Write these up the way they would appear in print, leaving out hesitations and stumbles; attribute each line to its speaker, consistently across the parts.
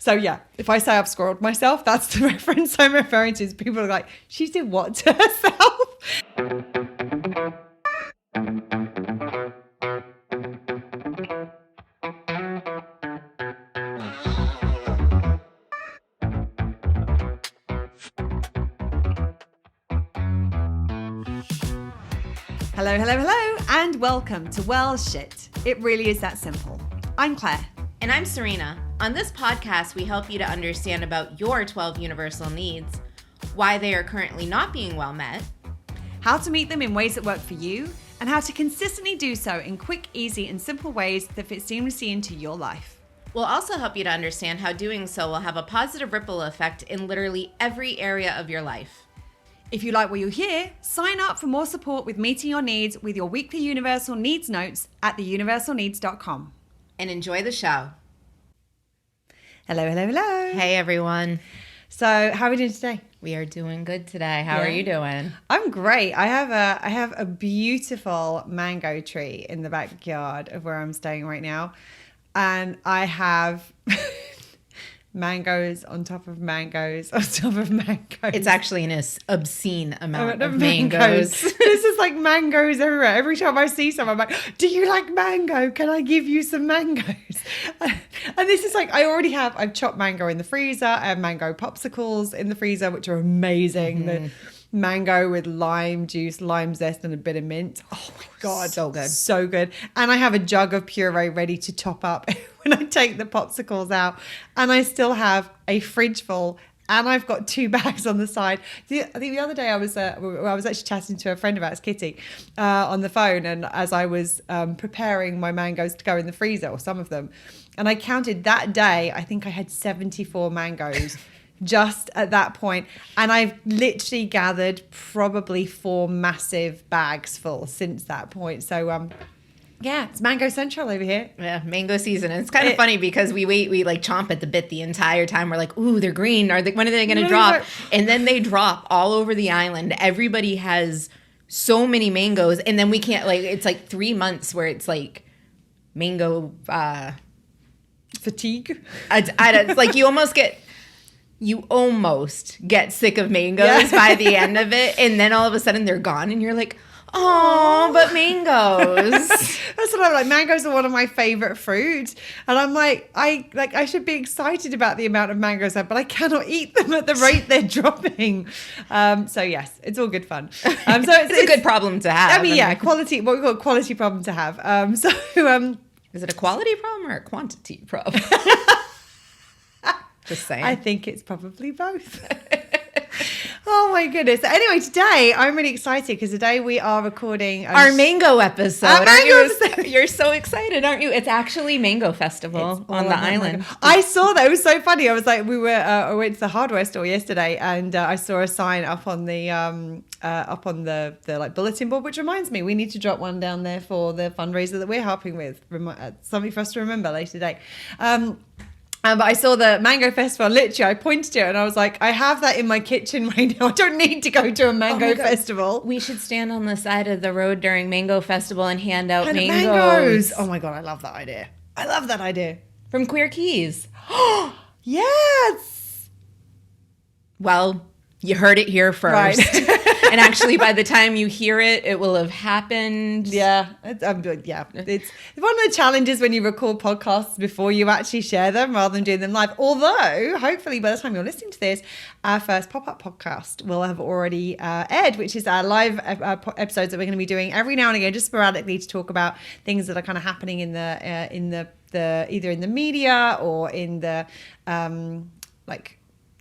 Speaker 1: So yeah, if I say I've squirreled myself, that's the reference I'm referring to. Is people are like, she did what to herself? Hello, hello, hello, and welcome to Well Shit. It really is that simple. I'm Claire.
Speaker 2: And I'm Serena. On this podcast, we help you to understand about your 12 universal needs, why they are currently not being well met,
Speaker 1: how to meet them in ways that work for you, and how to consistently do so in quick, easy, and simple ways that fit seamlessly into your life.
Speaker 2: We'll also help you to understand how doing so will have a positive ripple effect in literally every area of your life.
Speaker 1: If you like what you hear, sign up for more support with meeting your needs with your weekly Universal Needs notes at theuniversalneeds.com.
Speaker 2: And enjoy the show.
Speaker 1: Hello, hello, hello.
Speaker 2: Hey, everyone.
Speaker 1: So, how are we doing today?
Speaker 2: We are doing good today. How are you doing?
Speaker 1: I'm great. I have a beautiful mango tree in the backyard of where I'm staying right now. And I have mangoes on top of mangoes on top of mangoes.
Speaker 2: It's actually an obscene amount of mangoes.
Speaker 1: This is like mangoes everywhere. Every time I see some, I'm like, do you like mango? Can I give you some mangoes? And this is like, I've chopped mango in the freezer. I have mango popsicles in the freezer, which are amazing. Mm-hmm. The mango with lime juice, lime zest, and a bit of mint. Oh my God.
Speaker 2: So good.
Speaker 1: So good. And I have a jug of puree ready to top up when I take the popsicles out. And I still have a fridge full. And I've got 2 bags on the side. I think the other day I was actually chatting to a friend about Kitty on the phone. And as I was preparing my mangoes to go in the freezer, or some of them, and I counted that day, I think I had 74 mangoes just at that point. And I've literally gathered probably 4 massive bags full since that point. So, yeah, it's mango central over here.
Speaker 2: Yeah, mango season. And it's kind of funny because we like chomp at the bit the entire time. We're like, ooh, they're green. When are they going to drop? And then they drop all over the island. Everybody has so many mangoes. And then we can't, like, it's like 3 months where it's like mango
Speaker 1: fatigue.
Speaker 2: It's like you almost get sick of mangoes by the end of it. And then all of a sudden they're gone. And you're like, oh, but mangoes.
Speaker 1: That's what I'm like. Mangoes are one of my favorite fruits. And I'm like, I should be excited about the amount of mangoes I have, but I cannot eat them at the rate they're dropping. So yes, it's all good fun. So
Speaker 2: it's a good problem to have.
Speaker 1: I mean, yeah, quality, what we call a quality problem to have.
Speaker 2: Is it a quality problem or a quantity problem? Just saying.
Speaker 1: I think it's probably both. Oh my goodness. Anyway, today I'm really excited because today we are recording
Speaker 2: our mango episode. Episode. You're so excited, aren't you? It's actually Mango Festival on the island.
Speaker 1: I saw that. It was so funny. I was like, I went to the hardware store yesterday and I saw a sign up on the like bulletin board, which reminds me, we need to drop one down there for the fundraiser that we're helping with. Something for us to remember later today. But I saw the Mango Festival. Literally, I pointed to it and I was like, I have that in my kitchen right now. I don't need to go to a mango festival.
Speaker 2: We should stand on the side of the road during Mango Festival and hand out mangoes.
Speaker 1: Oh my God, I love that idea. I love that idea.
Speaker 2: From Queer Keys.
Speaker 1: Yes.
Speaker 2: Well, you heard it here first.
Speaker 1: Right.
Speaker 2: And actually, by the time you hear it, it will have happened.
Speaker 1: Yeah. It's one of the challenges when you record podcasts before you actually share them rather than doing them live. Although, hopefully, by the time you're listening to this, our first pop-up podcast will have already aired, which is our live episodes that we're going to be doing every now and again, just sporadically, to talk about things that are kind of happening in the either in the media or in the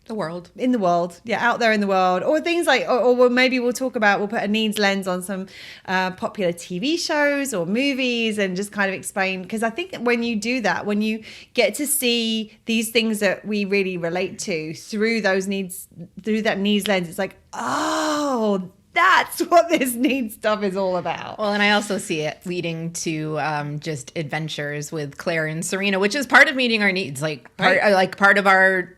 Speaker 2: the world.
Speaker 1: In the world. Yeah, out there in the world. Or things like, or maybe we'll put a needs lens on some popular TV shows or movies and just kind of explain. Because I think that when you do that, when you get to see these things that we really relate to through that needs lens, it's like, oh, that's what this needs stuff is all about.
Speaker 2: Well, and I also see it leading to just adventures with Claire and Serena, which is part of meeting our needs. Part of our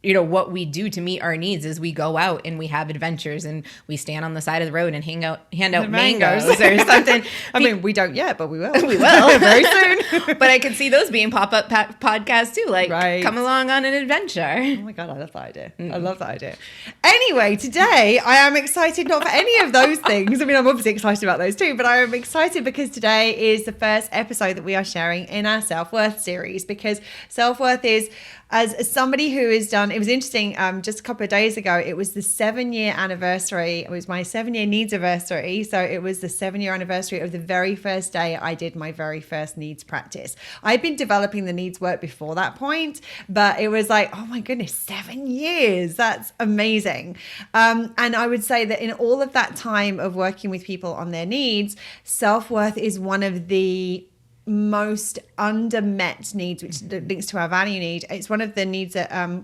Speaker 2: what we do to meet our needs is we go out and we have adventures and we stand on the side of the road and hand out mangoes or something.
Speaker 1: I mean, we don't yet, but we will.
Speaker 2: We will
Speaker 1: very soon.
Speaker 2: But I could see those being pop-up podcasts too, like come along on an adventure.
Speaker 1: Oh my God, I love that idea. I love that idea. Anyway, today I am excited not for any of those things. I mean, I'm obviously excited about those too, but I am excited because today is the first episode that we are sharing in our self-worth series, because self-worth is, as somebody who has done, it was interesting, just a couple of days ago, it was the 7-year anniversary. It was my 7-year needs anniversary. So it was the 7-year anniversary of the very first day I did my very first needs practice. I'd been developing the needs work before that point, but it was like, oh my goodness, 7 years. That's amazing. And I would say that in all of that time of working with people on their needs, self-worth is one of the most undermet needs, which links to our value need. It's one of the needs that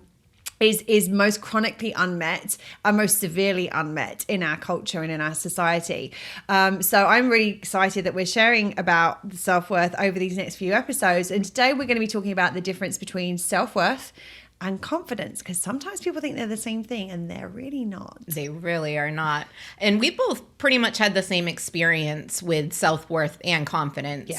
Speaker 1: is most chronically unmet and most severely unmet in our culture and in our society. So I'm really excited that we're sharing about self-worth over these next few episodes. And today we're going to be talking about the difference between self-worth and confidence, because sometimes people think they're the same thing and they're really not.
Speaker 2: They really are not. And we both pretty much had the same experience with self-worth and confidence,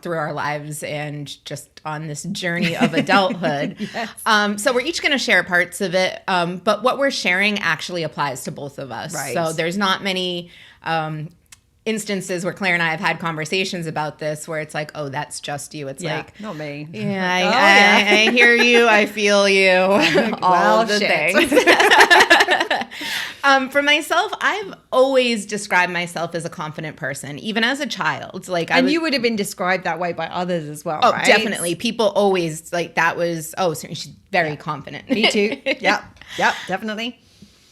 Speaker 2: through our lives and just on this journey of adulthood. Yes. So we're each going to share parts of it, but what we're sharing actually applies to both of us. Right. So there's not many instances where Claire and I have had conversations about this where it's like, oh, that's just you. It's like,
Speaker 1: not me.
Speaker 2: Yeah, I hear you. I feel you. All the things. For myself, I've always described myself as a confident person, even as a child.
Speaker 1: You would have been described that way by others as well,
Speaker 2: oh,
Speaker 1: right?
Speaker 2: Definitely. People always that was, so she's very confident.
Speaker 1: Me too. Yep, definitely.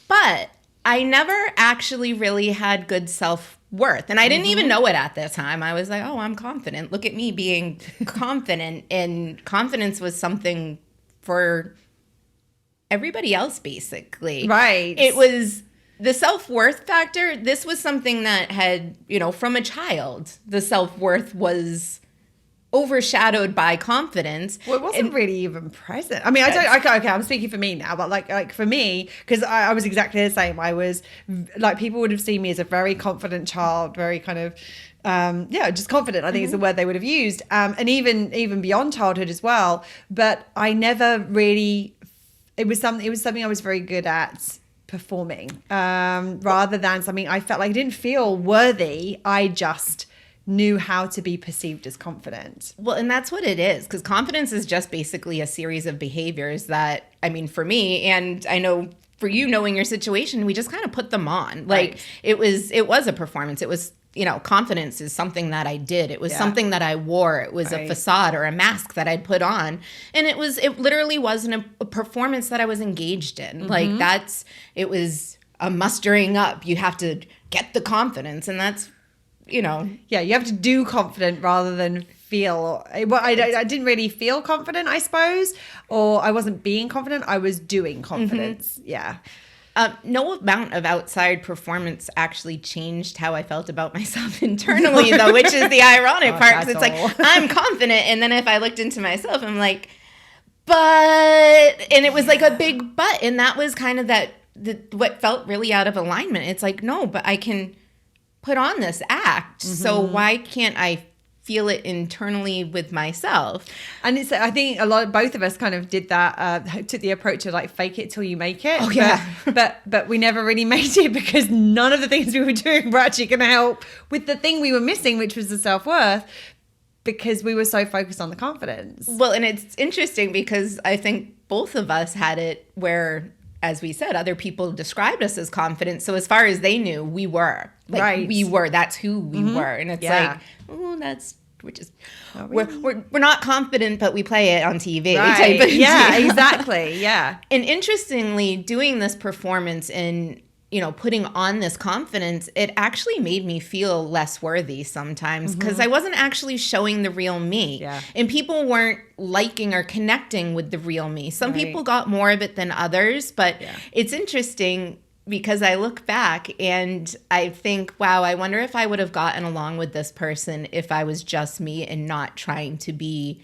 Speaker 2: But I never actually really had good self-worth. And I didn't even know it at the time. I was like, oh, I'm confident. Look at me being confident. And confidence was something for everybody else, basically.
Speaker 1: Right.
Speaker 2: It was the self-worth factor. This was something that had, from a child, the self-worth was overshadowed by confidence.
Speaker 1: Well, it wasn't really even present. I mean, I'm speaking for me now, but like for me, because I was exactly the same. I was people would have seen me as a very confident child, very kind of just confident, I think is the word they would have used. And even beyond childhood as well. But I never really, it was something I was very good at performing, rather than something I felt like I didn't feel worthy. I just knew how to be perceived as confident.
Speaker 2: Well, and that's what it is, because confidence is just basically a series of behaviors that, I mean, for me, and I know for you, knowing your situation, we just kind of put them on. Right. It was a performance. It was, confidence is something that I did. It was something that I wore. It was a facade or a mask that I'd put on. And it literally wasn't a performance that I was engaged in. It was a mustering up. You have to get the confidence, and that's, you have to do confident rather than feel. Well, I didn't really feel confident, I suppose, or I wasn't being confident. I was doing confidence. Yeah. No amount of outside performance actually changed how I felt about myself internally, though, which is the ironic part. Because it's like, I'm confident. And then if I looked into myself, I'm like, and it was like a big but. And that was kind of what felt really out of alignment. It's like, no, but I can put on this act. So why can't I feel it internally with myself?
Speaker 1: And I think both of us kind of did that, took the approach of fake it till you make it.
Speaker 2: Oh yeah.
Speaker 1: But we never really made it, because none of the things we were doing were actually going to help with the thing we were missing, which was the self-worth, because we were so focused on the confidence.
Speaker 2: Well, and it's interesting because I think both of us had it where, as we said, other people described us as confident. So as far as they knew, we were. We were. That's who we were. And it's we're not confident, but we play it on TV.
Speaker 1: Right.
Speaker 2: Type of
Speaker 1: deal. Exactly. Yeah.
Speaker 2: And interestingly, doing this performance and putting on this confidence, it actually made me feel less worthy sometimes, because I wasn't actually showing the real me.
Speaker 1: Yeah.
Speaker 2: And people weren't liking or connecting with the real me. Some people got more of it than others, but it's interesting because I look back and I think, wow, I wonder if I would have gotten along with this person if I was just me and not trying to be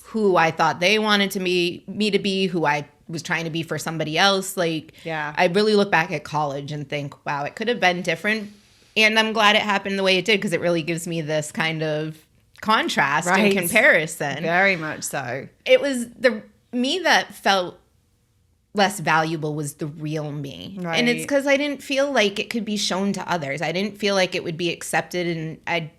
Speaker 2: who I thought they wanted me to be, who I was trying to be for somebody else. Like,
Speaker 1: Yeah.
Speaker 2: I really look back at college and think, wow, it could have been different. And I'm glad it happened the way it did, because it really gives me this kind of contrast and comparison.
Speaker 1: Very much so.
Speaker 2: It was the me that felt less valuable was the real me.
Speaker 1: Right.
Speaker 2: And it's because I didn't feel like it could be shown to others. I didn't feel like it would be accepted, and I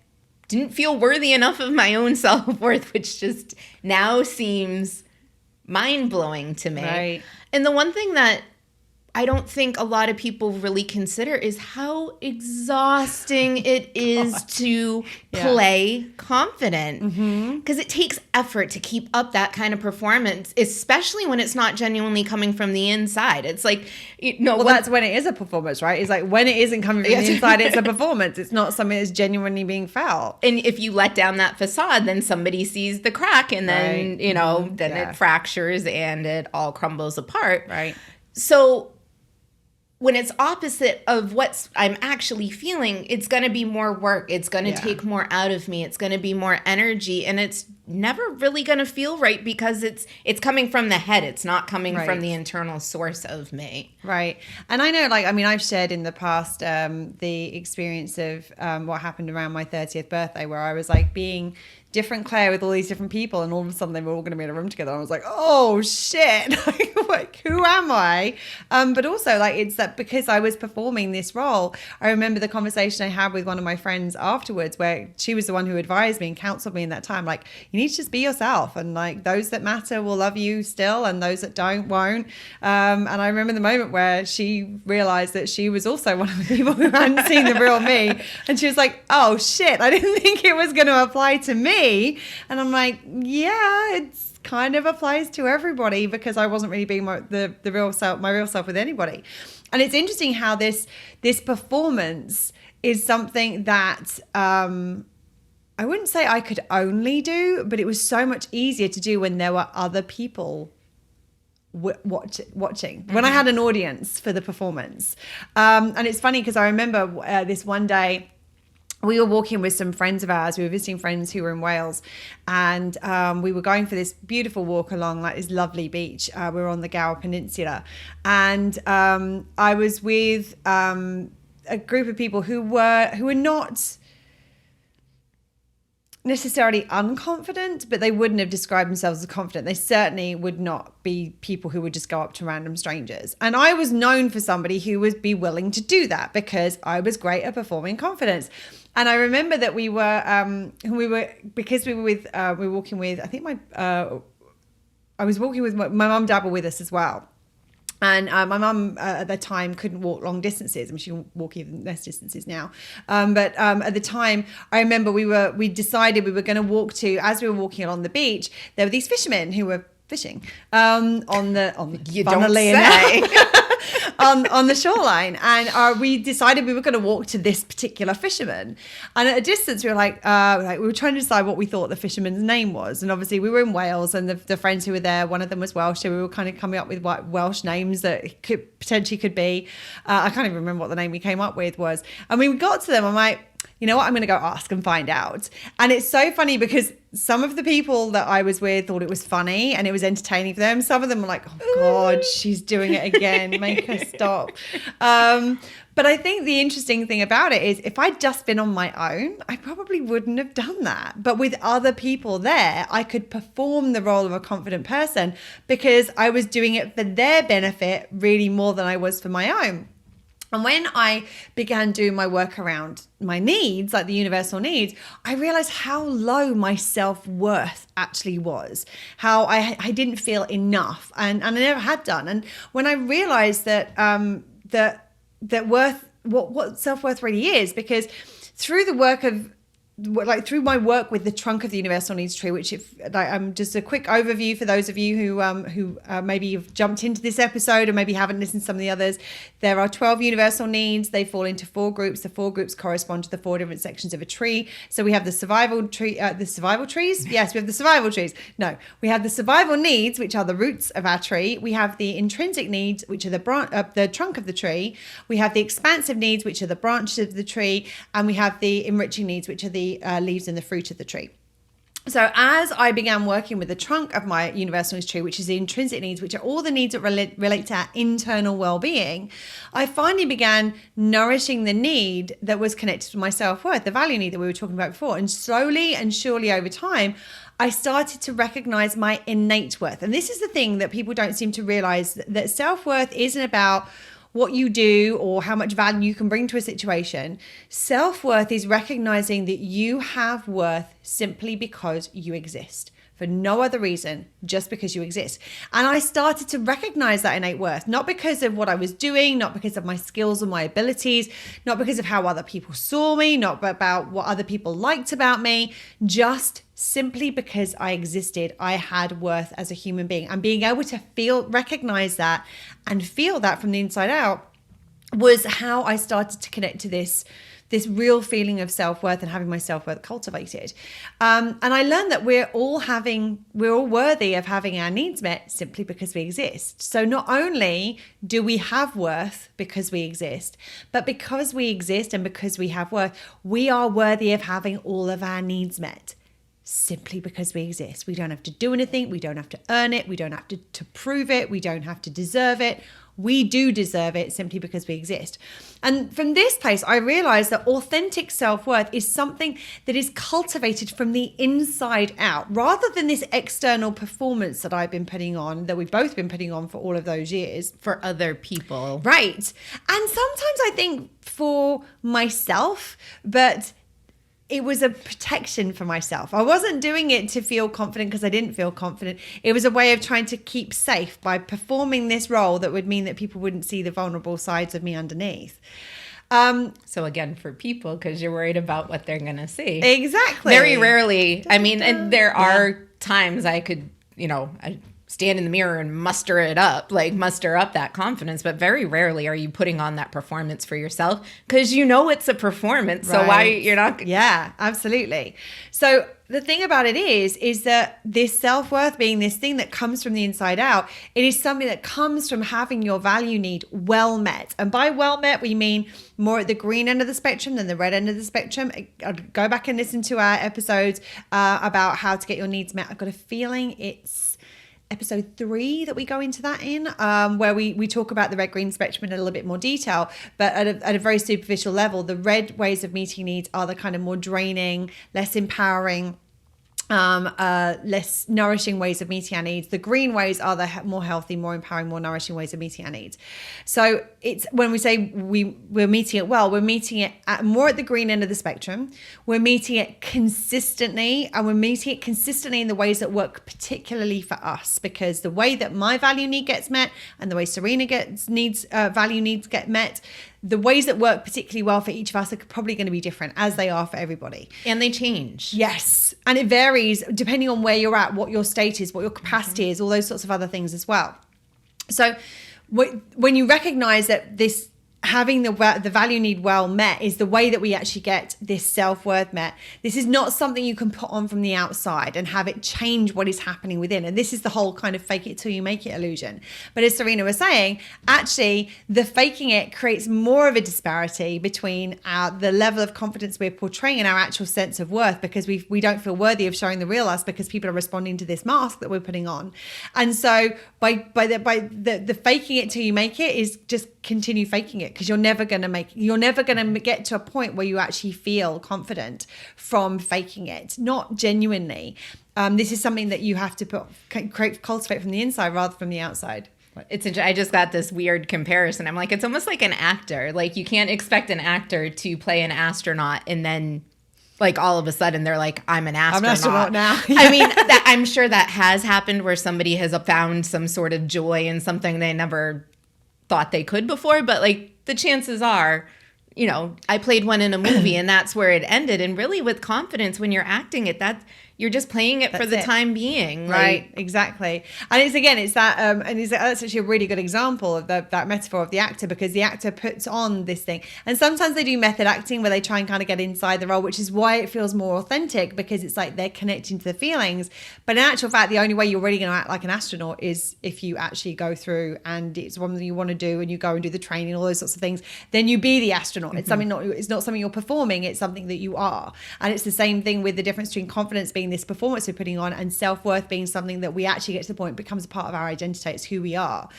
Speaker 2: didn't feel worthy enough of my own self-worth, which just now seems mind-blowing to me.
Speaker 1: Right.
Speaker 2: And the one thing that I don't think a lot of people really consider is how exhausting it is to play confident. Because it takes effort to keep up that kind of performance, especially when it's not genuinely coming from the inside. It's like,
Speaker 1: that's when it is a performance, right? It's like when it isn't coming from the inside, it's a performance. It's not something that's genuinely being felt.
Speaker 2: And if you let down that facade, then somebody sees the crack, and then, then it fractures and it all crumbles apart.
Speaker 1: Right.
Speaker 2: So when it's opposite of what I'm actually feeling, it's going to be more work. It's going to take more out of me. It's going to be more energy. And it's never really going to feel right, because it's coming from the head. It's not coming from the internal source of me.
Speaker 1: Right. And I know, I've shared in the past the experience of what happened around my 30th birthday, where I was being different Claire with all these different people, and all of a sudden they were all going to be in a room together. I was like, oh shit, who am I? But also it's that because I was performing this role, I remember the conversation I had with one of my friends afterwards, where she was the one who advised me and counseled me in that time. You need to just be yourself, and those that matter will love you still, and those that don't won't. And I remember the moment where she realized that she was also one of the people who hadn't seen the real me, and she was like, oh shit, I didn't think it was going to apply to me. And I'm like, yeah, it's kind of applies to everybody, because I wasn't really being my real self with anybody. And it's interesting how this performance is something that I wouldn't say I could only do, but it was so much easier to do when there were other people watching, when I had an audience for the performance. And it's funny because I remember this one day, we were walking with some friends of ours. We were visiting friends who were in Wales, and we were going for this beautiful walk along this lovely beach. We were on the Gower Peninsula, and I was with a group of people who were not necessarily unconfident, but they wouldn't have described themselves as confident. They certainly would not be people who would just go up to random strangers. And I was known for somebody who would be willing to do that, because I was great at performing confidence. And I remember that we were walking with, I think I was walking with my mum, dad were with us as well. And my mum at the time couldn't walk long distances. I mean, she can walk even less distances now. But at the time, I remember we decided we were going to walk to, as we were walking along the beach, there were these fishermen who were fishing on the
Speaker 2: you don't say.
Speaker 1: on the shoreline, and we decided we were going to walk to this particular fisherman. And at a distance, we were we were trying to decide what we thought the fisherman's name was. And obviously, we were in Wales, and the friends who were there, one of them was Welsh, so we were kind of coming up with what Welsh names that could be. I can't even remember what the name we came up with was. And we got to them, I'm like, you know what, I'm going to go ask and find out. And it's so funny because some of the people that I was with thought it was funny and it was entertaining for them. Some of them were like, oh God, she's doing it again. Make her stop. But I think the interesting thing about it is if I'd just been on my own, I probably wouldn't have done that. But with other people there, I could perform the role of a confident person because I was doing it for their benefit really more than I was for my own. And when I began doing my work around my needs, like the universal needs, I realized how low my self-worth actually was, how I didn't feel enough, and I never had done. And when I realized that worth, what self-worth really is, because through the work of through my work with the trunk of the universal needs tree, which just a quick overview for those of you who maybe have jumped into this episode or maybe haven't listened to some of the others. There are 12 universal needs. They fall into 4 groups. The 4 groups correspond to the 4 different sections of a tree. So we have the survival tree, the survival trees. Yes, we have the survival trees. No, we have the survival needs, which are the roots of our tree. We have the intrinsic needs, which are the trunk of the tree. We have the expansive needs, which are the branches of the tree, and we have the enriching needs, which are the leaves and the fruit of the tree. So as I began working with the trunk of my universal needs tree, which is the intrinsic needs, which are all the needs that relate to our internal well-being, I finally began nourishing the need that was connected to my self-worth, the value need that we were talking about before. And slowly and surely over time, I started to recognize my innate worth. And this is the thing that people don't seem to realize, that self-worth isn't about what you do or how much value you can bring to a situation. Self-worth is recognizing that you have worth simply because you exist, for no other reason, just because you exist. And I started to recognize that innate worth, not because of what I was doing, not because of my skills or my abilities, not because of how other people saw me, not about what other people liked about me, just simply because I existed. I had worth as a human being. And being able to recognize that and feel that from the inside out was how I started to connect to this real feeling of self-worth and having my self-worth cultivated. And I learned that we're all worthy of having our needs met simply because we exist. So not only do we have worth because we exist, but because we exist and because we have worth, we are worthy of having all of our needs met. Simply because we exist. We don't have to do anything. We don't have to earn it. We don't have to prove it. We don't have to deserve it. We do deserve it simply because we exist. And from this place, I realized that authentic self-worth is something that is cultivated from the inside out, rather than this external performance that I've been putting on, that we've both been putting on for all of those years.
Speaker 2: For other people.
Speaker 1: Right. And sometimes I think for myself, but it was a protection for myself. I wasn't doing it to feel confident because I didn't feel confident. It was a way of trying to keep safe by performing this role that would mean that people wouldn't see the vulnerable sides of me underneath.
Speaker 2: So again, for people, because you're worried about what they're going to see.
Speaker 1: Exactly.
Speaker 2: Very rarely. I mean, and there are times I could, I stand in the mirror and muster up that confidence. But very rarely are you putting on that performance for yourself, because it's a performance. So why you're not?
Speaker 1: Yeah, absolutely. So the thing about it is that this self-worth being this thing that comes from the inside out, it is something that comes from having your value need well met. And by well met, we mean more at the green end of the spectrum than the red end of the spectrum. I'd go back and listen to our episodes about how to get your needs met. I've got a feeling it's episode 3 that we go into that in, where we talk about the red-green spectrum in a little bit more detail. But at a very superficial level, the red ways of meeting needs are the kind of more draining, less empowering, less nourishing ways of meeting our needs. The green ways are the more healthy, more empowering, more nourishing ways of meeting our needs. So it's when we say we're meeting it well, we're meeting it more at the green end of the spectrum. We're meeting it consistently, and we're meeting it consistently in the ways that work particularly for us, because the way that my value need gets met and the way Serena value needs get met, the ways that work particularly well for each of us are probably going to be different, as they are for everybody.
Speaker 2: And they change.
Speaker 1: Yes. And it varies depending on where you're at, what your state is, what your capacity is, all those sorts of other things as well. So when you recognize that this having the value need well met is the way that we actually get this self-worth met. This is not something you can put on from the outside and have it change what is happening within. And this is the whole kind of fake it till you make it illusion. But as Serena was saying, actually the faking it creates more of a disparity between the level of confidence we're portraying and our actual sense of worth, because we don't feel worthy of showing the real us because people are responding to this mask that we're putting on. And so by the faking it till you make it is just continue faking it, because you're never going to get to a point where you actually feel confident from faking it, not genuinely. This is something that you have to cultivate from the inside rather from the outside.
Speaker 2: I just got this weird comparison. I'm like, it's almost like an actor. Like, you can't expect an actor to play an astronaut and then like all of a sudden they're like, I'm an astronaut
Speaker 1: now.
Speaker 2: I mean, I'm sure that has happened where somebody has found some sort of joy in something they never thought they could before, but like the chances are, I played one in a movie and that's where it ended. And really with confidence, when you're acting it, you're just playing it for the time being.
Speaker 1: Right, exactly. And it's that, that's actually a really good example of that metaphor of the actor, because the actor puts on this thing. And sometimes they do method acting where they try and kind of get inside the role, which is why it feels more authentic, because it's like they're connecting to the feelings. But in actual fact, the only way you're really going to act like an astronaut is if you actually go through and it's one thing you want to do and you go and do the training, all those sorts of things, then you be the astronaut. It's something it's not something you're performing, it's something that you are. And it's the same thing with the difference between confidence being doing, this performance we're putting on, and self-worth being something that we actually get to the point becomes a part of our identity. It's who we are.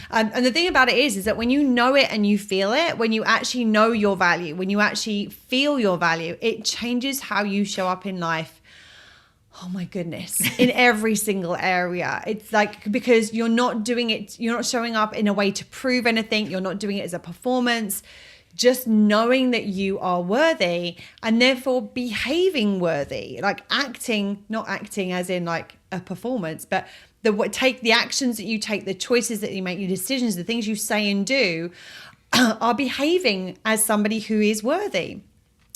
Speaker 1: And the thing about it is that when you know it and you feel it, when you actually know your value, when you actually feel your value, it changes how you show up in life. Oh my goodness, in every single area. It's like, because you're not doing it, you're not showing up in a way to prove anything. You're not doing it as a performance. Just knowing that you are worthy and therefore behaving worthy, like acting, not acting as in like a performance, but take the actions that you take, the choices that you make, your decisions, the things you say and do are behaving as somebody who is worthy.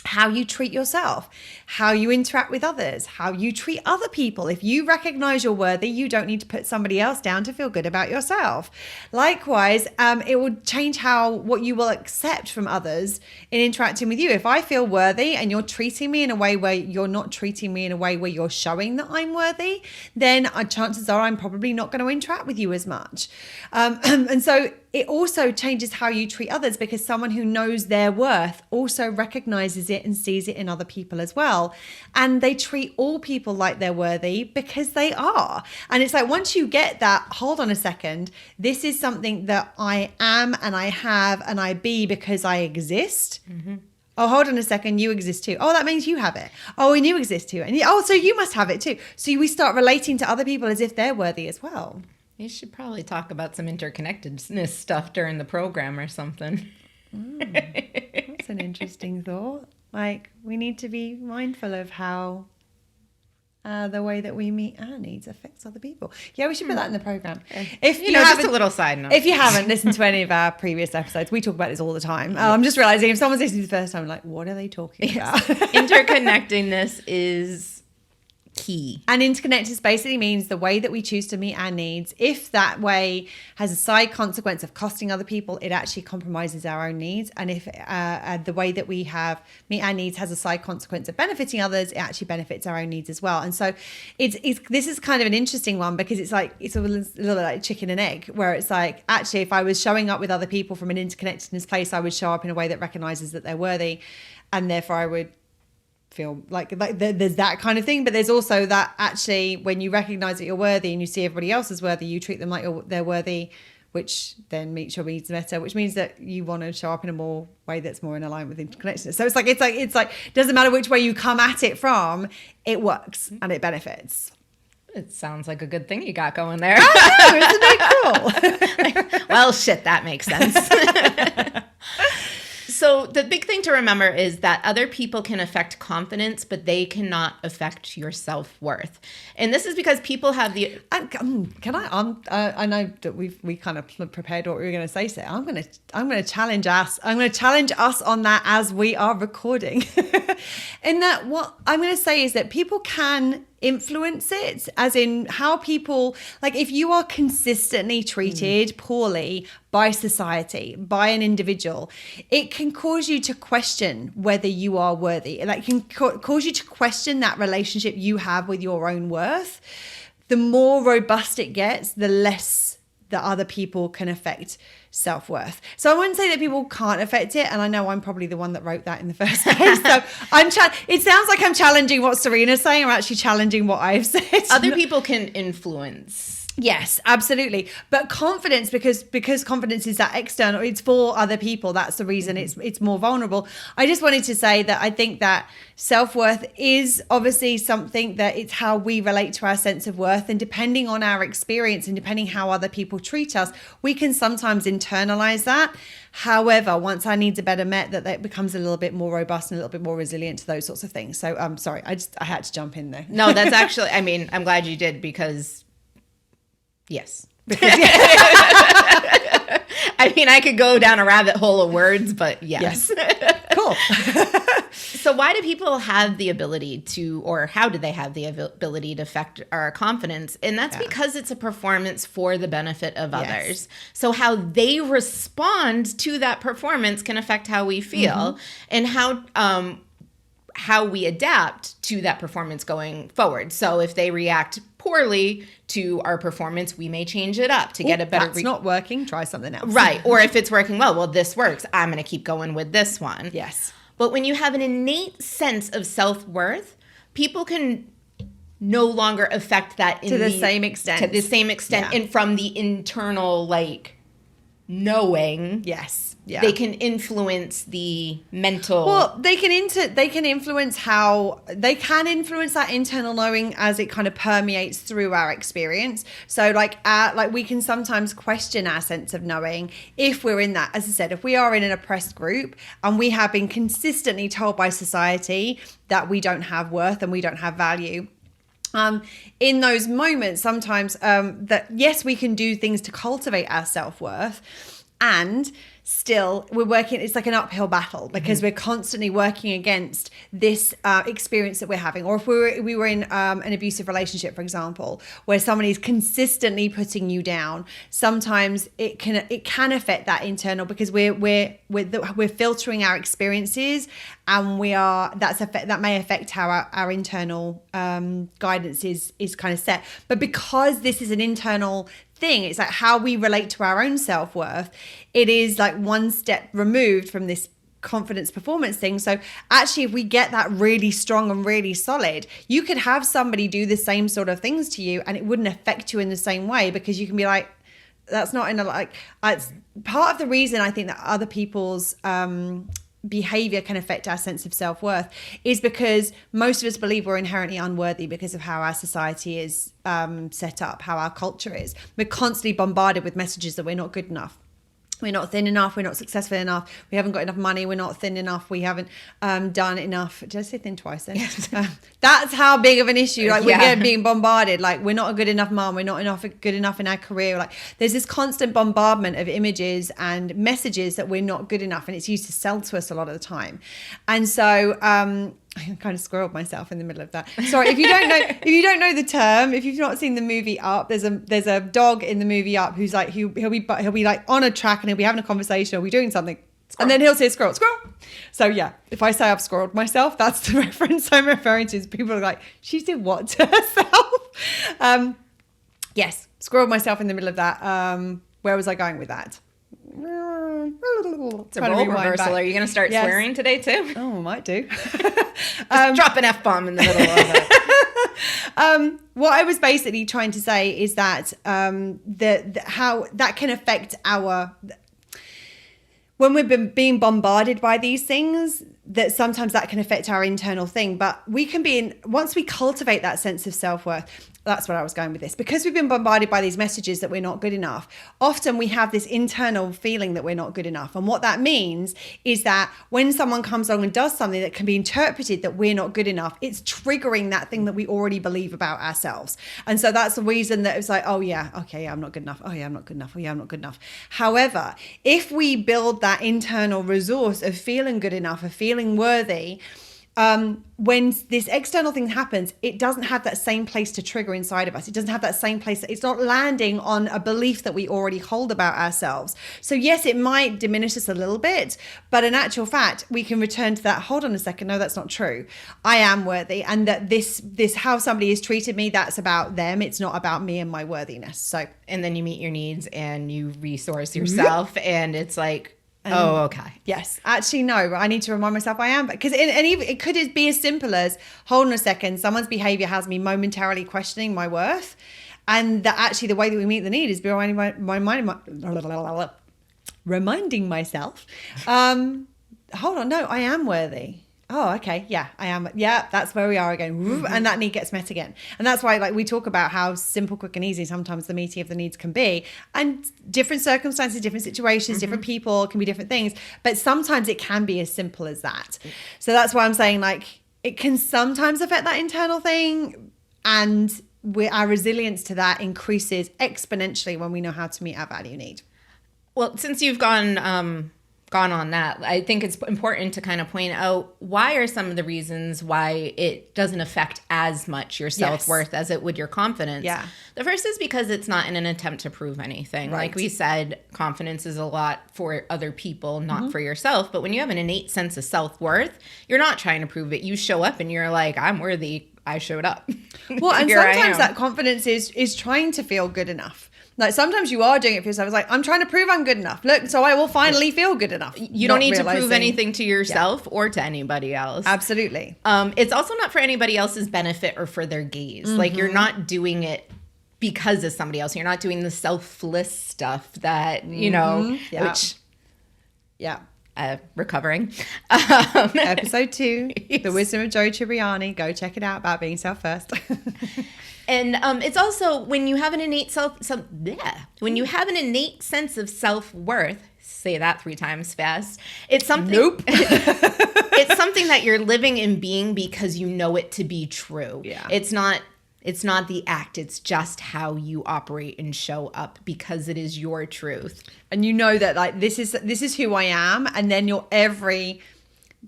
Speaker 1: How you treat yourself, how you interact with others, how you treat other people. If you recognize you're worthy, you don't need to put somebody else down to feel good about yourself. Likewise, it will change what you will accept from others in interacting with you. If I feel worthy and you're treating me in a way where you're not treating me in a way where you're showing that I'm worthy, then chances are I'm probably not going to interact with you as much. And so it also changes how you treat others, because someone who knows their worth also recognizes it and sees it in other people as well. And they treat all people like they're worthy because they are. And it's like, once you get that, hold on a second, this is something that I am and I have and I be because I exist. Mm-hmm. Oh, hold on a second, you exist too. Oh, that means you have it. Oh, and you exist too. And so you must have it too. So we start relating to other people as if they're worthy as well.
Speaker 2: You should probably talk about some interconnectedness stuff during the program or something.
Speaker 1: That's an interesting thought. Like, we need to be mindful of how the way that we meet our needs affects other people. Yeah, we should put that in the program.
Speaker 2: If you know, just a little side note.
Speaker 1: If you haven't listened to any of our previous episodes, we talk about this all the time. I'm just realizing if someone's listening to the first time, like, what are they talking about?
Speaker 2: Interconnectedness is key.
Speaker 1: And interconnectedness basically means the way that we choose to meet our needs. If that way has a side consequence of costing other people, it actually compromises our own needs. And if the way that we meet our needs has a side consequence of benefiting others, it actually benefits our own needs as well. And so this is kind of an interesting one, because it's a little bit like chicken and egg, where it's like, actually, if I was showing up with other people from an interconnectedness place, I would show up in a way that recognizes that they're worthy, and therefore I would feel like there's that kind of thing. But there's also that, actually, when you recognize that you're worthy and you see everybody else as worthy, you treat them like they're worthy, which then meets your needs better, which means that you want to show up in a more way that's more in alignment with interconnectedness. So it's like doesn't matter which way you come at it from, it works and it benefits.
Speaker 2: It sounds like a good thing you got going there.
Speaker 1: Oh, isn't it cool?
Speaker 2: Well, shit, that makes sense. So the big thing to remember is that other people can affect confidence, but they cannot affect your self-worth. And this is because people have the...
Speaker 1: I know that we kind of prepared what we were going to say. So I'm going to challenge us. I'm going to challenge us on that as we are recording. In that, what I'm going to say is that people can influence it, as in how people, like, if you are consistently treated poorly by society, by an individual, it can cause you to question whether you are worthy. Like, can cause you to question that relationship you have with your own worth. The more robust it gets, the less that other people can affect self-worth. So I wouldn't say that people can't affect it, and I know I'm probably the one that wrote that in the first place. So it sounds like I'm challenging what Serena's saying. I'm actually challenging what I've said.
Speaker 2: Other people can influence.
Speaker 1: Yes, absolutely. But confidence, because confidence is that external, it's for other people. That's the reason it's more vulnerable. I just wanted to say that I think that self-worth is obviously something that it's how we relate to our sense of worth. And depending on our experience and depending how other people treat us, we can sometimes internalize that. However, once our needs are better met, that becomes a little bit more robust and a little bit more resilient to those sorts of things. So I'm sorry, I had to jump in there.
Speaker 2: No, that's actually, I mean, I'm glad you did, because yes. I mean, I could go down a rabbit hole of words, but yes.
Speaker 1: Cool.
Speaker 2: So why do people have the ability to, or how do they have the ability to affect our confidence? And that's because it's a performance for the benefit of others. So how they respond to that performance can affect how we feel, and how we adapt to that performance going forward. So if they react poorly to our performance, we may change it up to get a better...
Speaker 1: That's not working, try something else.
Speaker 2: Right. Or if it's working well, this works. I'm going to keep going with this one.
Speaker 1: Yes.
Speaker 2: But when you have an innate sense of self-worth, people can no longer affect that
Speaker 1: to the same extent.
Speaker 2: To the same extent, and from the internal knowing.
Speaker 1: Yes. Yeah.
Speaker 2: They can influence the mental.
Speaker 1: Well, they can influence that internal knowing as it kind of permeates through our experience. So we can sometimes question our sense of knowing if we're in that. As I said, if we are in an oppressed group and we have been consistently told by society that we don't have worth and we don't have value. In those moments, sometimes that yes, we can do things to cultivate our self-worth, and still we're working, it's like an uphill battle because we're constantly working against this experience that we're having. Or if we were in an abusive relationship, for example, where somebody is consistently putting you down, sometimes it can affect that internal, because we're filtering our experiences, and that may affect how our internal guidance is kind of set. But because this is an internal thing, it's like how we relate to our own self-worth, it is like one step removed from this confidence performance thing. So actually, if we get that really strong and really solid, you could have somebody do the same sort of things to you and it wouldn't affect you in the same way, because you can be like, that's not in a it's part of the reason I think that other people's behavior can affect our sense of self-worth is because most of us believe we're inherently unworthy because of how our society is set up, how our culture is. We're constantly bombarded with messages that we're not good enough. We're not thin enough. We're not successful enough. We haven't got enough money. We're not thin enough. We haven't done enough. Did I say thin twice then? Yes. That's how big of an issue. We're being bombarded. We're not a good enough mom. We're not good enough in our career. There's this constant bombardment of images and messages that we're not good enough, and it's used to sell to us a lot of the time. And so I kind of squirreled myself in the middle of that. Sorry, if you don't know the term, if you've not seen the movie Up, there's a dog in the movie Up who's like he'll be like on a track and he'll be having a conversation, he'll be doing something, squirrel. And then he'll say squirrel. So yeah, if I say I've squirreled myself, that's the reference I'm referring to. Is people are like, she did what to herself? Yes, squirreled myself in the middle of that. Where was I going with that?
Speaker 2: It's a role reversal. Back. Are you going to start swearing today too?
Speaker 1: Oh, I might do.
Speaker 2: Drop an F-bomb in the middle of it.
Speaker 1: What I was basically trying to say is that how that can affect when we've being bombarded by these things, that sometimes that can affect our internal thing. But we can once we cultivate that sense of self-worth, that's where I was going with this. Because we've been bombarded by these messages that we're not good enough, often we have this internal feeling that we're not good enough. And what that means is that when someone comes along and does something that can be interpreted that we're not good enough, it's triggering that thing that we already believe about ourselves. And so that's the reason that it's like, oh yeah, okay, yeah, I'm not good enough. Oh yeah, I'm not good enough. Oh yeah, I'm not good enough. However, if we build that internal resource of feeling good enough, of feeling worthy, when this external thing happens, it doesn't have that same place to trigger inside of us. It doesn't have that same place. It's not landing on a belief that we already hold about ourselves. So yes, it might diminish us a little bit, but in actual fact, we can return to that. Hold on a second. No, that's not true. I am worthy. And that this how somebody has treated me, that's about them. It's not about me and my worthiness. So,
Speaker 2: and then you meet your needs and you resource yourself, and it's like, oh, okay.
Speaker 1: Yes. Actually, no. I need to remind myself I am. Because it could be as simple as, hold on a second, someone's behavior has me momentarily questioning my worth. And that actually the way that we meet the need is by reminding myself, hold on, no, I am worthy. Oh, okay. Yeah, I am. Yeah, that's where we are again. Mm-hmm. And that need gets met again. And that's why we talk about how simple, quick and easy sometimes the meeting of the needs can be. And different circumstances, different situations, different people can be different things. But sometimes it can be as simple as that. So that's why I'm saying it can sometimes affect that internal thing. And our resilience to that increases exponentially when we know how to meet our value need.
Speaker 2: Well, since you've gone on that, I think it's important to kind of point out why are some of the reasons why it doesn't affect as much your self-worth as it would your confidence.
Speaker 1: Yeah.
Speaker 2: The first is because it's not in an attempt to prove anything. Right. Like we said, confidence is a lot for other people, not for yourself. But when you have an innate sense of self-worth, you're not trying to prove it. You show up and you're like, I'm worthy. I showed up.
Speaker 1: Well, and sometimes that confidence is trying to feel good enough. Like sometimes you are doing it for yourself. It's like, I'm trying to prove I'm good enough. Look, so I will finally feel good enough.
Speaker 2: You don't need to prove anything to yourself or to anybody else.
Speaker 1: Absolutely.
Speaker 2: It's also not for anybody else's benefit or for their gaze. Like you're not doing it because of somebody else. You're not doing the selfless stuff that, you know, which...
Speaker 1: Yeah.
Speaker 2: Recovering.
Speaker 1: Episode 2, The Wisdom of Joe Tribbiani. Go check it out about being self-first.
Speaker 2: And it's also when you have an innate when you have an innate sense of self-worth, say that 3 times fast. It's something it's something that you're living and being because you know it to be true.
Speaker 1: Yeah.
Speaker 2: It's not the act, it's just how you operate and show up because it is your truth.
Speaker 1: And you know that like this is who I am, and then your every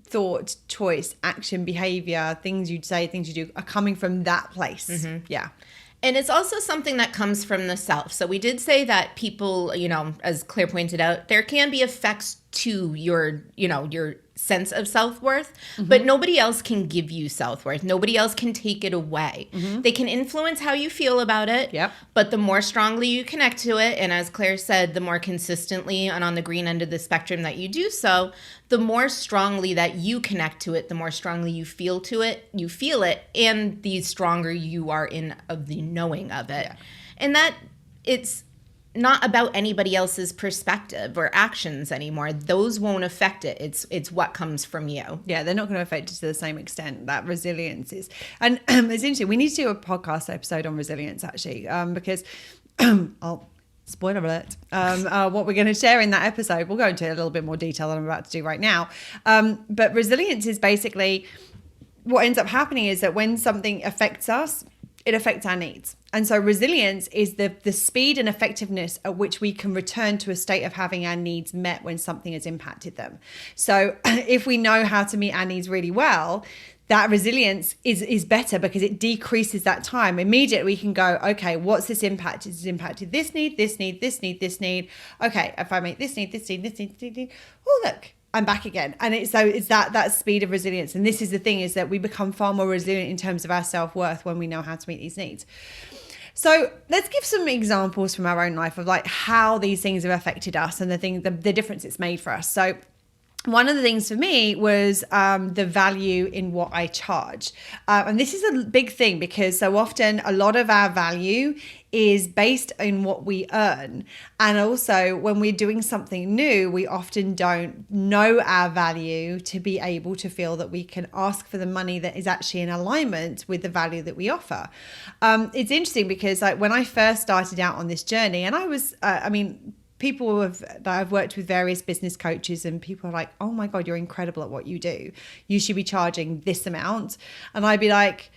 Speaker 1: thought, choice, action, behavior, things you'd say, things you do are coming from that place. Yeah.
Speaker 2: And it's also something that comes from the self. So we did say that people, you know, as Claire pointed out, there can be effects to your, you know, your sense of self-worth, but nobody else can give you self-worth. Nobody else can take it away. They can influence how you feel about it, but the more strongly you connect to it, and as Claire said, the more consistently and on the green end of the spectrum that you do so, the more strongly that you connect to it, the more strongly you feel it, and the stronger you are in of the knowing of it. And that it's not about anybody else's perspective or actions anymore. Those won't affect it. It's what comes from you.
Speaker 1: Yeah, they're not going to affect it to the same extent that resilience is. And it's interesting. We need to do a podcast episode on resilience actually, because spoiler alert, what we're going to share in that episode, we'll go into a little bit more detail than I'm about to do right now. But resilience is basically what ends up happening is that when something affects us, it affects our needs. And so resilience is the speed and effectiveness at which we can return to a state of having our needs met when something has impacted them. So if we know how to meet our needs really well, that resilience is better because it decreases that time. Immediately we can go, okay, what's this impact? It's impacted this need, this need, this need, this need. Okay, if I make this need, this need, this need, this need, oh look, I'm back again. And it's that speed of resilience. And this is the thing, is that we become far more resilient in terms of our self-worth when we know how to meet these needs. So let's give some examples from our own life of like how these things have affected us and the difference it's made for us. So one of the things for me was the value in what I charge. And this is a big thing because so often a lot of our value is based on what we earn. And also when we're doing something new, we often don't know our value to be able to feel that we can ask for the money that is actually in alignment with the value that we offer. It's interesting because like when I first started out on this journey, and I was, people that I've worked with various business coaches and people are like, oh my God, you're incredible at what you do. You should be charging this amount. And I'd be like,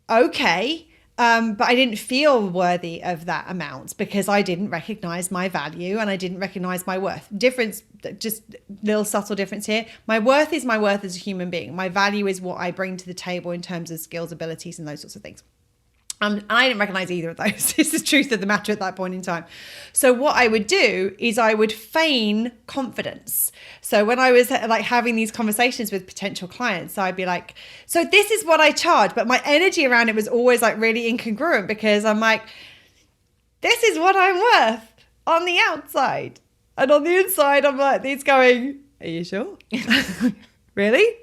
Speaker 1: okay. But I didn't feel worthy of that amount because I didn't recognize my value and I didn't recognize my worth. Difference, just little subtle difference here. My worth is my worth as a human being. My value is what I bring to the table in terms of skills, abilities, and those sorts of things. And I didn't recognize either of those. It's the truth of the matter at that point in time. So what I would do is I would feign confidence. So when I was like having these conversations with potential clients, I'd be like, so this is what I charge. But my energy around it was always like really incongruent because I'm like, this is what I'm worth on the outside. And on the inside, I'm like, these going, are you sure? Really?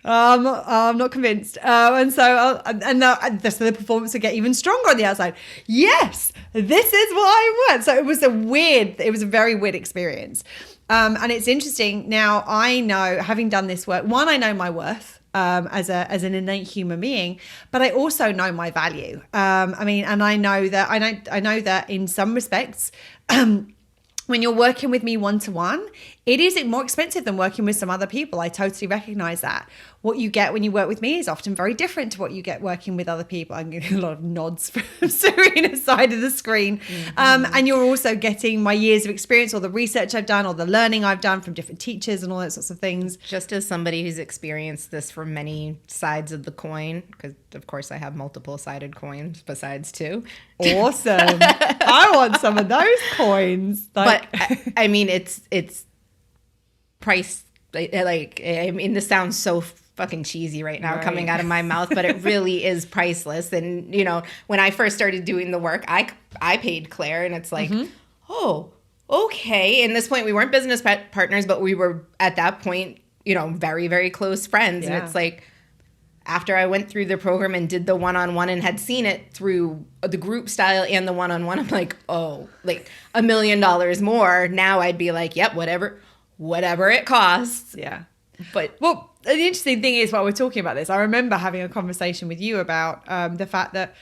Speaker 1: I'm not convinced. And so the performance would get even stronger on the outside. Yes, this is what I want. So it was a very weird experience. And it's interesting. Now I know, having done this work, one, I know my worth as an innate human being, but I also know my value. And I know that in some respects, when you're working with me one-to-one, it is more expensive than working with some other people. I totally recognize that. What you get when you work with me is often very different to what you get working with other people. I'm getting a lot of nods from Serena's side of the screen. And you're also getting my years of experience, or the research I've done, or the learning I've done from different teachers and all those sorts of things.
Speaker 2: Just as somebody who's experienced this from many sides of the coin, because of course I have multiple sided coins besides 2.
Speaker 1: Awesome. I want some of those coins.
Speaker 2: But I mean, it's price. This sounds so fucking cheesy right now coming out of my mouth, but it really is priceless. And, you know, when I first started doing the work, I paid Claire, and it's like, oh, okay. And this point, we weren't business partners, but we were at that point, you know, very, very close friends. And it's like, after I went through the program and did the one-on-one and had seen it through the group style and the one-on-one, I'm like, oh, like $1 million more. Now I'd be like, yep, whatever it costs.
Speaker 1: Yeah.
Speaker 2: But
Speaker 1: well, the interesting thing is, while we're talking about this, I remember having a conversation with you about the fact that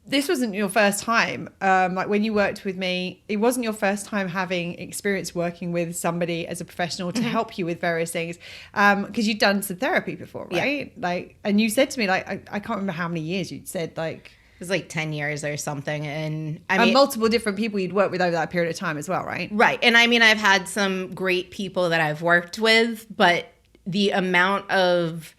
Speaker 1: this wasn't your first time. Like when you worked with me, it wasn't your first time having experience working with somebody as a professional to help you with various things. Because you'd done some therapy before, right? Yeah. Like, and you said to me, like, I can't remember how many years you'd said, like,
Speaker 2: it was like 10 years or something. And I mean,
Speaker 1: multiple different people you'd worked with over that period of time as well, right?
Speaker 2: Right. And I mean, I've had some great people that I've worked with, but the amount of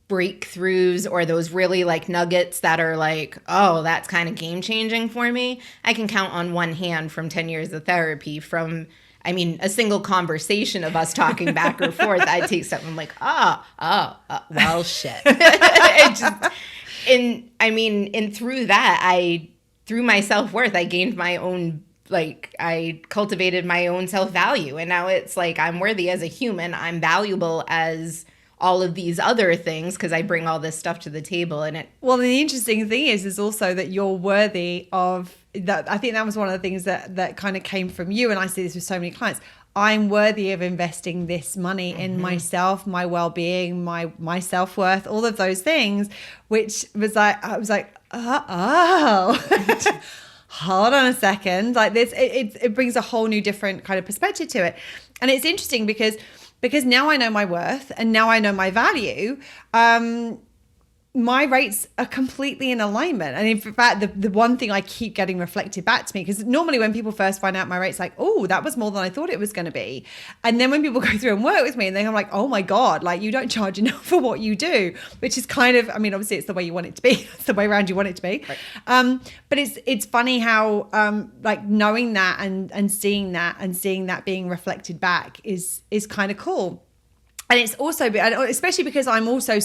Speaker 2: breakthroughs or those really like nuggets that are like, oh, that's kind of game changing for me, I can count on one hand from 10 years of therapy. From, I mean, a single conversation of us talking back and forth, I take something like, well, shit. And through that, through my self-worth, I gained my own, like, I cultivated my own self-value. And now it's like, I'm worthy as a human. I'm valuable as all of these other things because I bring all this stuff to the table. And
Speaker 1: well, the interesting thing is also that you're worthy of that. I think that was one of the things that kind of came from you. And I see this with so many clients. I'm worthy of investing this money in myself, my well-being, my self-worth, all of those things, which was like, I was like, oh, hold on a second. Like this, it brings a whole new different kind of perspective to it. And it's interesting because now I know my worth and now I know my value. My rates are completely in alignment. And in fact, the one thing I keep getting reflected back to me, because normally when people first find out my rates, like, oh, that was more than I thought it was going to be. And then when people go through and work with me and they're like, oh my God, like you don't charge enough for what you do, which is kind of, I mean, obviously it's the way you want it to be. It's the way around you want it to be. Right. But it's funny how like knowing that and seeing that being reflected back is kind of cool. And it's also, especially because I'm also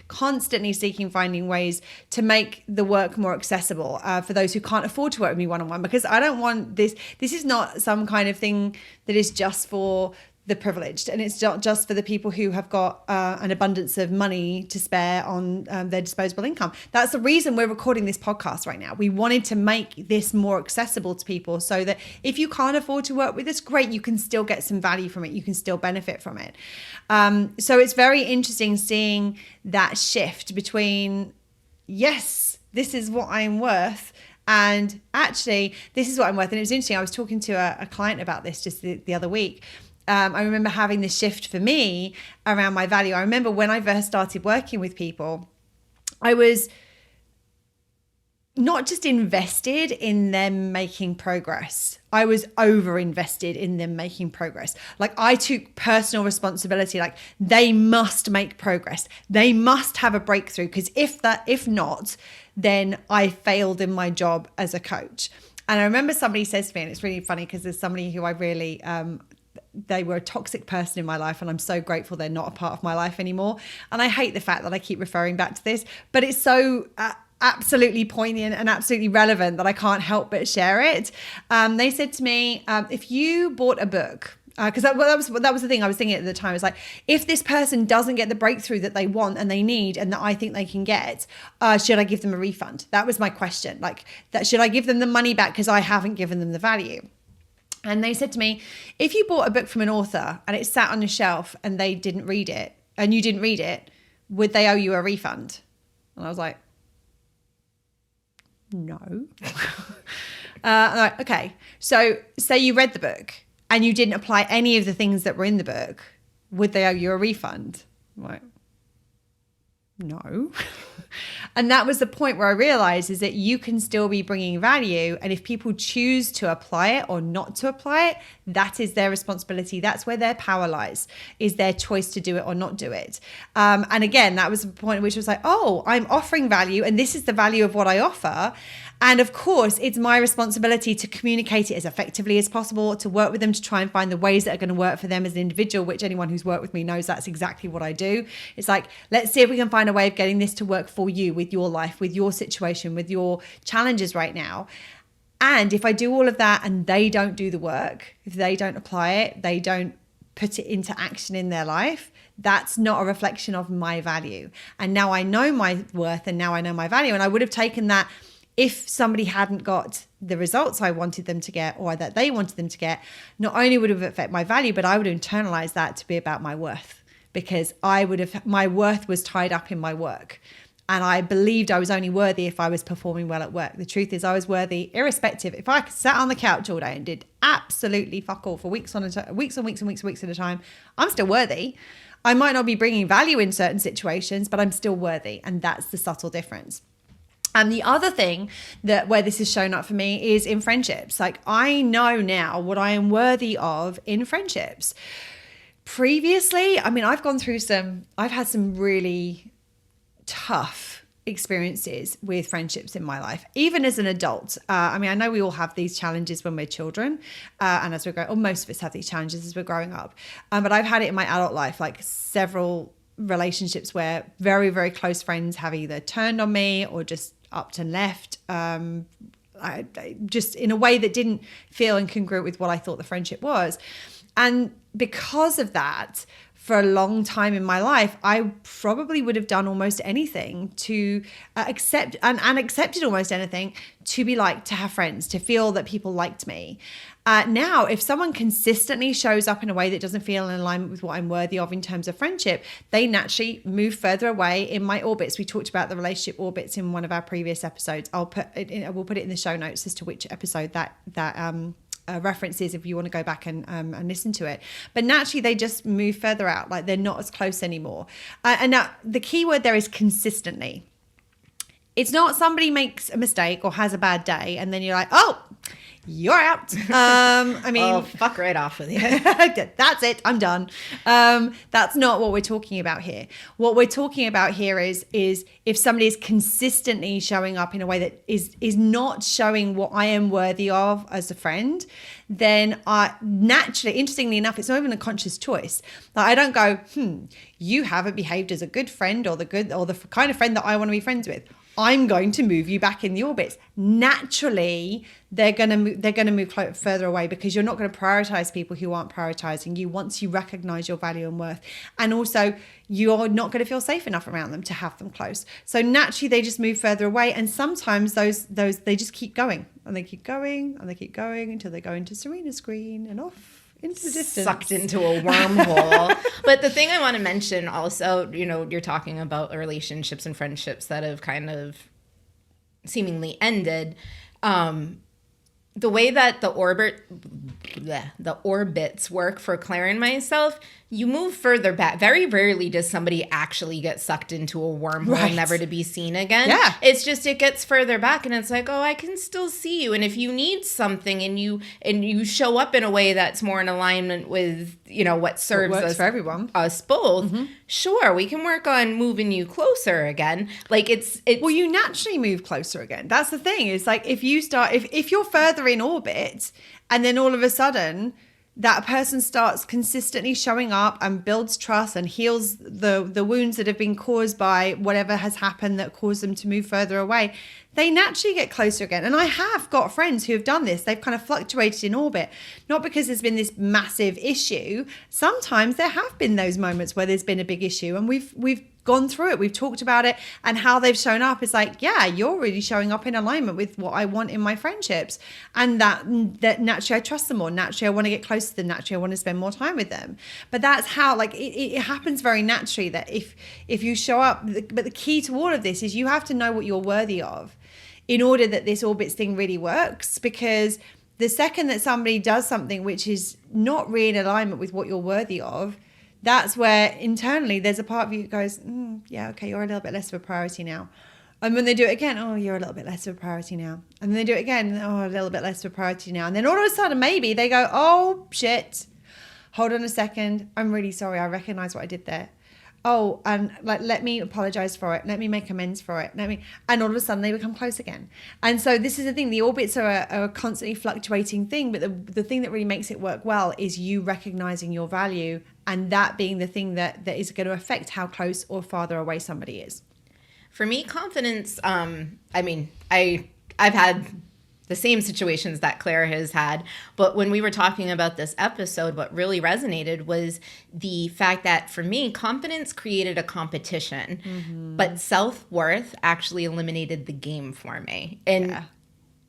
Speaker 1: constantly seeking, finding ways to make the work more accessible for those who can't afford to work with me one-on-one, because I don't want this is not some kind of thing that is just for the privileged, and it's not just for the people who have got an abundance of money to spare on their disposable income. That's the reason we're recording this podcast right now. We wanted to make this more accessible to people so that if you can't afford to work with us, great, you can still get some value from it. You can still benefit from it. So it's very interesting seeing that shift between, yes, this is what I'm worth, and actually, this is what I'm worth. And it was interesting. I was talking to a client about this just the other week. I remember having this shift for me around my value. I remember when I first started working with people, I was not just invested in them making progress. I was over invested in them making progress. Like I took personal responsibility, like they must make progress. They must have a breakthrough, because if not, then I failed in my job as a coach. And I remember somebody says to me, and it's really funny because there's somebody who I really, they were a toxic person in my life, and I'm so grateful they're not a part of my life anymore. And I hate the fact that I keep referring back to this, but it's so absolutely poignant and absolutely relevant that I can't help but share it. They said to me, if you bought a book, because that was the thing I was thinking at the time. It's like, if this person doesn't get the breakthrough that they want and they need and that I think they can get, should I give them a refund? That was my question. Like, that should I give them the money back because I haven't given them the value? And they said to me, if you bought a book from an author and it sat on your shelf and they didn't read it and you didn't read it, would they owe you a refund? And I was like, no. I'm like, okay. So say you read the book and you didn't apply any of the things that were in the book, would they owe you a refund? I'm like, no. And that was the point where I realized is that you can still be bringing value. And if people choose to apply it or not to apply it, that is their responsibility. That's where their power lies, is their choice to do it or not do it. And again, that was the point at which I was like, oh, I'm offering value and this is the value of what I offer. And of course, it's my responsibility to communicate it as effectively as possible, to work with them, to try and find the ways that are going to work for them as an individual, which anyone who's worked with me knows that's exactly what I do. It's like, let's see if we can find a way of getting this to work for you, with your life, with your situation, with your challenges right now. And if I do all of that and they don't do the work, if they don't apply it, they don't put it into action in their life, that's not a reflection of my value. And now I know my worth, and now I know my value. And I would have taken that if somebody hadn't got the results I wanted them to get, or that they wanted them to get. Not only would it have affected my value, but I would have internalized that to be about my worth, because my worth was tied up in my work. And I believed I was only worthy if I was performing well at work. The truth is I was worthy irrespective. If I sat on the couch all day and did absolutely fuck all for weeks and weeks at a time, I'm still worthy. I might not be bringing value in certain situations, but I'm still worthy. And that's the subtle difference. And the other thing where this has shown up for me is in friendships. Like, I know now what I am worthy of in friendships. Previously, I mean, I've had some really tough experiences with friendships in my life, even as an adult. I mean, I know we all have these challenges when we're children, and as we're growing, or most of us have these challenges as we're growing up. But I've had it in my adult life, like several relationships where very, very close friends have either turned on me or just upped and left, I just in a way that didn't feel incongruent with what I thought the friendship was. And because of that, for a long time in my life, I probably would have done almost anything to accept and accepted almost anything to be liked, to have friends, to feel that people liked me. Now, if someone consistently shows up in a way that doesn't feel in alignment with what I'm worthy of in terms of friendship, they naturally move further away in my orbits. We talked about the relationship orbits in one of our previous episodes. We'll put it in the show notes as to which episode that references if you want to go back and listen to it. But naturally, they just move further out, like they're not as close anymore. And now the key word there is consistently. It's not somebody makes a mistake or has a bad day and then you're like, oh, you're out. I mean,
Speaker 2: oh, fuck right off with you.
Speaker 1: That's it. I'm done. That's not what we're talking about here. What we're talking about here is if somebody is consistently showing up in a way that is not showing what I am worthy of as a friend, then naturally, interestingly enough, it's not even a conscious choice. Like, I don't go, you haven't behaved as a good friend or the kind of friend that I want to be friends with. I'm going to move you back in the orbits. Naturally, they're going to move further away, because you're not going to prioritize people who aren't prioritizing you once you recognize your value and worth. And also, you're not going to feel safe enough around them to have them close. So naturally, they just move further away. And sometimes those they just keep going, and they keep going, and they keep going until they go into Serena's screen and off into the distance.
Speaker 2: Sucked into a wormhole. But the thing I want to mention also, you're talking about relationships and friendships that have kind of seemingly ended. The way that the orbits work for Claire and myself, you move further back. Very rarely does somebody actually get sucked into a wormhole, never to be seen again.
Speaker 1: Yeah.
Speaker 2: It's just, it gets further back and it's like, oh, I can still see you. And if you need something and you show up in a way that's more in alignment with, what serves us
Speaker 1: for everyone,
Speaker 2: us both, sure, we can work on moving you closer again. Like it's
Speaker 1: well, you naturally move closer again. That's the thing. It's like if you're further in orbit and then all of a sudden that person starts consistently showing up and builds trust and heals the wounds that have been caused by whatever has happened that caused them to move further away, they naturally get closer again. And I have got friends who have done this. They've kind of fluctuated in orbit, not because there's been this massive issue. Sometimes there have been those moments where there's been a big issue, and we've gone through it. We've talked about it and how they've shown up. It's like, yeah, you're really showing up in alignment with what I want in my friendships. And that naturally I trust them more. Naturally, I want to get close to them. Naturally, I want to spend more time with them. But that's how, like, it happens very naturally that if you show up, but the key to all of this is you have to know what you're worthy of in order that this orbits thing really works. Because the second that somebody does something which is not really in alignment with what you're worthy of, that's where internally there's a part of you that goes, yeah, okay, you're a little bit less of a priority now. And when they do it again, oh, you're a little bit less of a priority now. And then they do it again, oh, a little bit less of a priority now. And then all of a sudden, maybe they go, oh, shit, hold on a second. I'm really sorry. I recognize what I did there. oh, and like, let me apologize for it. Let me make amends for it. And all of a sudden they become close again. And so this is the thing. The orbits are a constantly fluctuating thing. But the thing that really makes it work well is you recognizing your value, and that being the thing that is going to affect how close or farther away somebody is.
Speaker 2: For me, confidence, I've had the same situations that Claire has had. But when we were talking about this episode, what really resonated was the fact that for me, confidence created a competition, but self-worth actually eliminated the game for me. And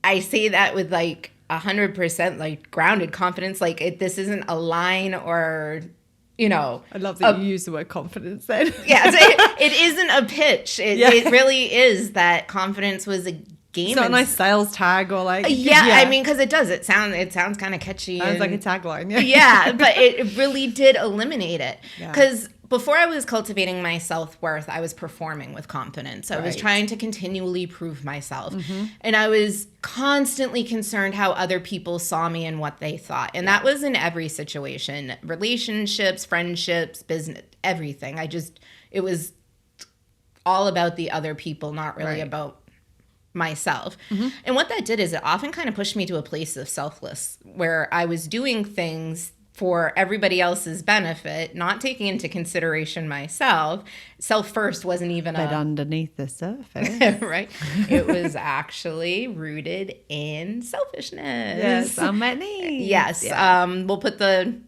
Speaker 2: I say that with like 100% like grounded confidence. Like this isn't a line or...
Speaker 1: I love that you use the word confidence then.
Speaker 2: Yeah, it isn't a pitch. It really is that confidence was a game.
Speaker 1: It's not a nice sales tag or like...
Speaker 2: I mean, because it does. It sounds kind of catchy.
Speaker 1: Sounds like a tagline.
Speaker 2: Yeah, but it really did eliminate it. Because before I was cultivating my self-worth, I was performing with confidence. I was trying to continually prove myself. And I was constantly concerned how other people saw me and what they thought. And that was in every situation. Relationships, friendships, business, everything. It was all about the other people, not really about myself. And what that did is it often kind of pushed me to a place of selfless, where I was doing things for everybody else's benefit, not taking into consideration myself. Self first wasn't even
Speaker 1: but underneath the surface.
Speaker 2: Right. It was actually rooted in selfishness.
Speaker 1: Yes, unmet needs.
Speaker 2: Yes. Yeah. We'll put the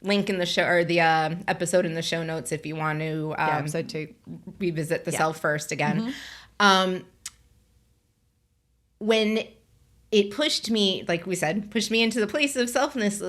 Speaker 2: link in the show, or the episode in the show notes if you want to
Speaker 1: episode 2.
Speaker 2: Revisit the self first again. When it pushed me, like we said, pushed me into the place of selflessness,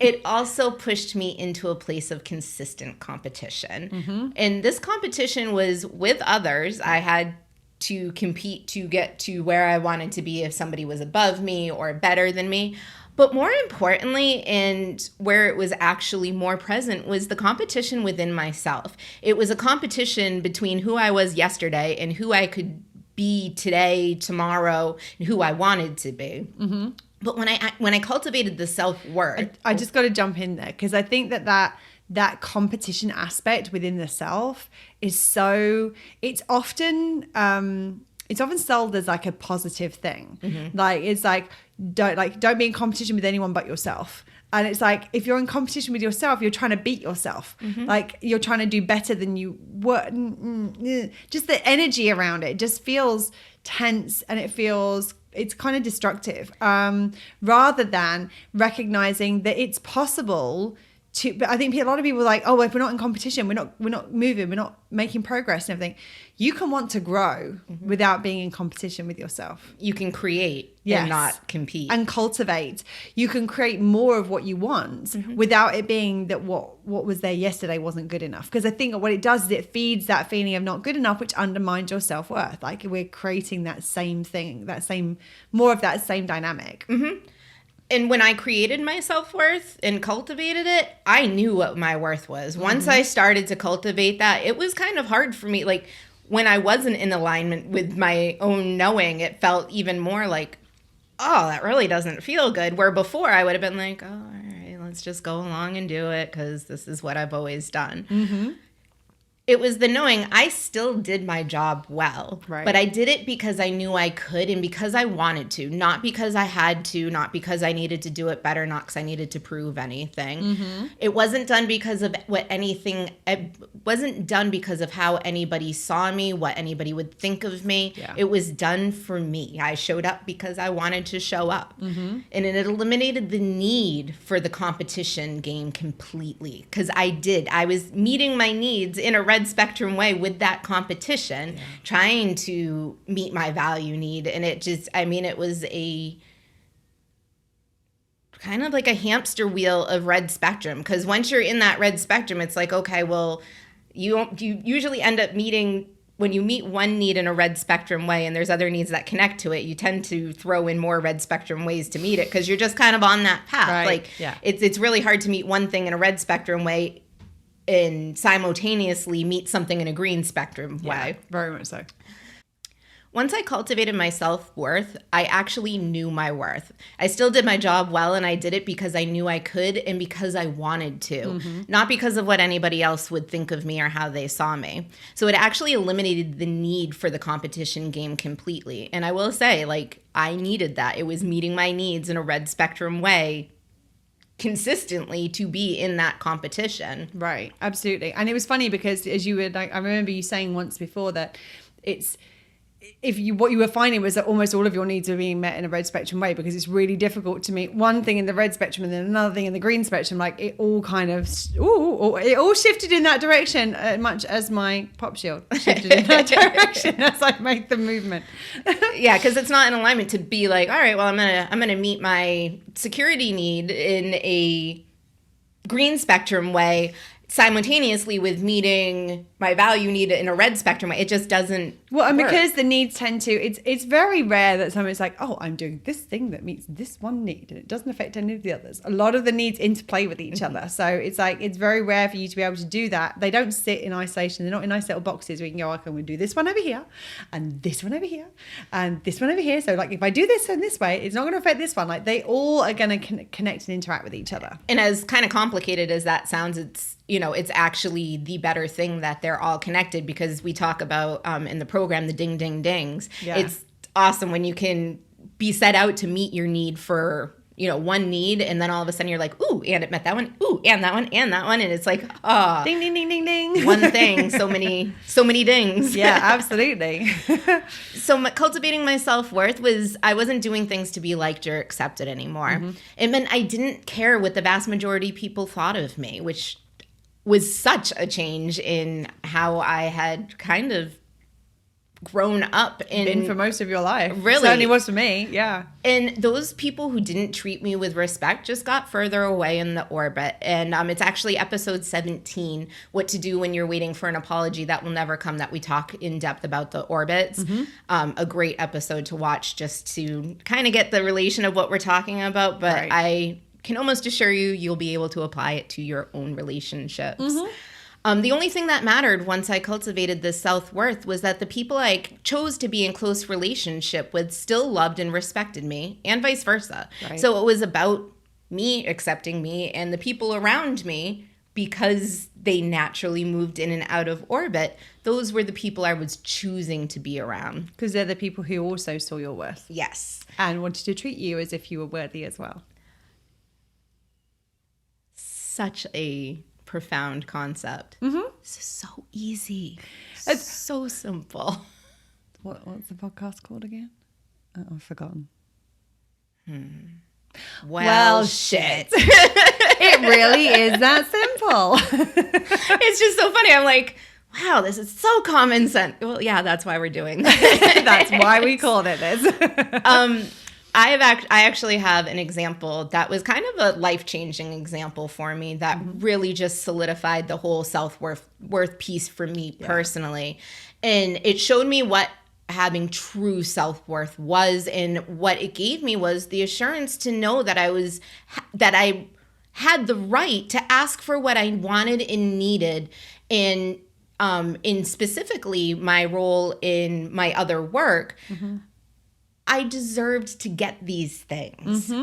Speaker 2: it also pushed me into a place of consistent competition. And this competition was with others. I had to compete to get to where I wanted to be if somebody was above me or better than me. But more importantly, and where it was actually more present, was the competition within myself. It was a competition between who I was yesterday and who I could be today, tomorrow, and who I wanted to be. But when I cultivated the self-worth...
Speaker 1: I just got to jump in there, because I think that competition aspect within the self is so... It's often sold as like a positive thing. Like, it's like, don't be in competition with anyone but yourself. And it's like, if you're in competition with yourself, you're trying to beat yourself. Like, you're trying to do better than you were. Just the energy around it just feels tense, and it's kind of destructive. Rather than recognizing that it's possible to... But I think a lot of people are like, oh, if we're not in competition, we're not moving, we're not making progress and everything. You can want to grow without being in competition with yourself.
Speaker 2: You can create and not compete.
Speaker 1: And cultivate. You can create more of what you want without it being that what was there yesterday wasn't good enough. Because I think what it does is it feeds that feeling of not good enough, which undermines your self-worth. Like, we're creating that same thing, more of that same dynamic.
Speaker 2: And when I created my self-worth and cultivated it, I knew what my worth was. Once I started to cultivate that, it was kind of hard for me. Like, when I wasn't in alignment with my own knowing, it felt even more like, oh, that really doesn't feel good. Where before I would have been like, oh, all right, let's just go along and do it because this is what I've always done. It was the knowing I still did my job well, but I did it because I knew I could and because I wanted to, not because I had to, not because I needed to do it better, not because I needed to prove anything. It wasn't done because of it wasn't done because of how anybody saw me, what anybody would think of me. It was done for me. I showed up because I wanted to show up. And it eliminated the need for the competition game completely, because I was meeting my needs in a red spectrum way with that competition, trying to meet my value need. And it was a kind of like a hamster wheel of red spectrum, because once you're in that red spectrum, it's like, okay, well, you usually end up meeting, when you meet one need in a red spectrum way and there's other needs that connect to it, you tend to throw in more red spectrum ways to meet it, because you're just kind of on that path. It's really hard to meet one thing in a red spectrum way and simultaneously meet something in a green spectrum way.
Speaker 1: Very much so.
Speaker 2: Once I cultivated my self-worth, I actually knew my worth. I still did my job well, and I did it because I knew I could and because I wanted to, not because of what anybody else would think of me or how they saw me. So it actually eliminated the need for the competition game completely. And I will say, like, I needed that. It was meeting my needs in a red spectrum way consistently to be in that competition.
Speaker 1: Right, absolutely. And it was funny because as you were like, I remember you saying once before that it's, if you, what you were finding was that almost all of your needs were being met in a red spectrum way, because it's really difficult to meet one thing in the red spectrum and then another thing in the green spectrum. Like it all kind of, it all shifted in that direction, much as my pop shield shifted in that direction as I made the movement.
Speaker 2: Yeah, because it's not in alignment to be like, all right, well, I'm gonna meet my security need in a green spectrum way simultaneously with meeting my value need in a red spectrum way. It just doesn't
Speaker 1: and
Speaker 2: work.
Speaker 1: because the needs tend to, it's very rare that someone's like, oh, I'm doing this thing that meets this one need and it doesn't affect any of the others. A lot of the needs interplay with each other. So it's like, it's very rare for you to be able to do that. They don't sit in isolation. They're not in nice little boxes where you can go, okay, I'm going to do this one over here and this one over here and this one over here. So like if I do this in this way, it's not going to affect this one. Like they all are going to connect and interact with each other.
Speaker 2: And as kind of complicated as that sounds, it's, you know, it's actually the better thing that they're all connected, because we talk about in the program, the ding, ding, dings. Yeah. It's awesome when you can be set out to meet your need for, you know, one need, and then all of a sudden you're like, ooh, and it met that one, ooh, and that one, and that one. And it's like,
Speaker 1: ding, ding, ding, ding, ding.
Speaker 2: One thing, so many dings.
Speaker 1: Yeah, absolutely.
Speaker 2: So cultivating my self-worth was, I wasn't doing things to be liked or accepted anymore. It meant I didn't care what the vast majority of people thought of me, which was such a change in how I had kind of grown up
Speaker 1: been for most of your life.
Speaker 2: Really.
Speaker 1: Certainly was for me, yeah.
Speaker 2: And those people who didn't treat me with respect just got further away in the orbit. And it's actually episode 17, What to Do When You're Waiting for an Apology That Will Never Come, that we talk in depth about the orbits. A great episode to watch just to kind of get the relation of what we're talking about. But right. I can almost assure you, you'll be able to apply it to your own relationships. The only thing that mattered once I cultivated this self-worth was that the people I chose to be in close relationship with still loved and respected me, and vice versa. Right. So it was about me accepting me and the people around me, because they naturally moved in and out of orbit. Those were the people I was choosing to be around.
Speaker 1: Because they're the people who also saw your worth.
Speaker 2: Yes.
Speaker 1: And wanted to treat you as if you were worthy as well.
Speaker 2: Such a profound concept. This is so easy. It's so simple.
Speaker 1: What's the podcast called again? I've forgotten.
Speaker 2: Well, shit.
Speaker 1: It really is that simple.
Speaker 2: It's just so funny. I'm like, wow, this is so common sense. Well, yeah, that's why we're doing this.
Speaker 1: That's why we called it this.
Speaker 2: I actually have an example that was kind of a life-changing example for me that really just solidified the whole self-worth piece for me personally. And it showed me what having true self-worth was, and what it gave me was the assurance to know that I had the right to ask for what I wanted and needed. And in specifically my role in my other work, I deserved to get these things.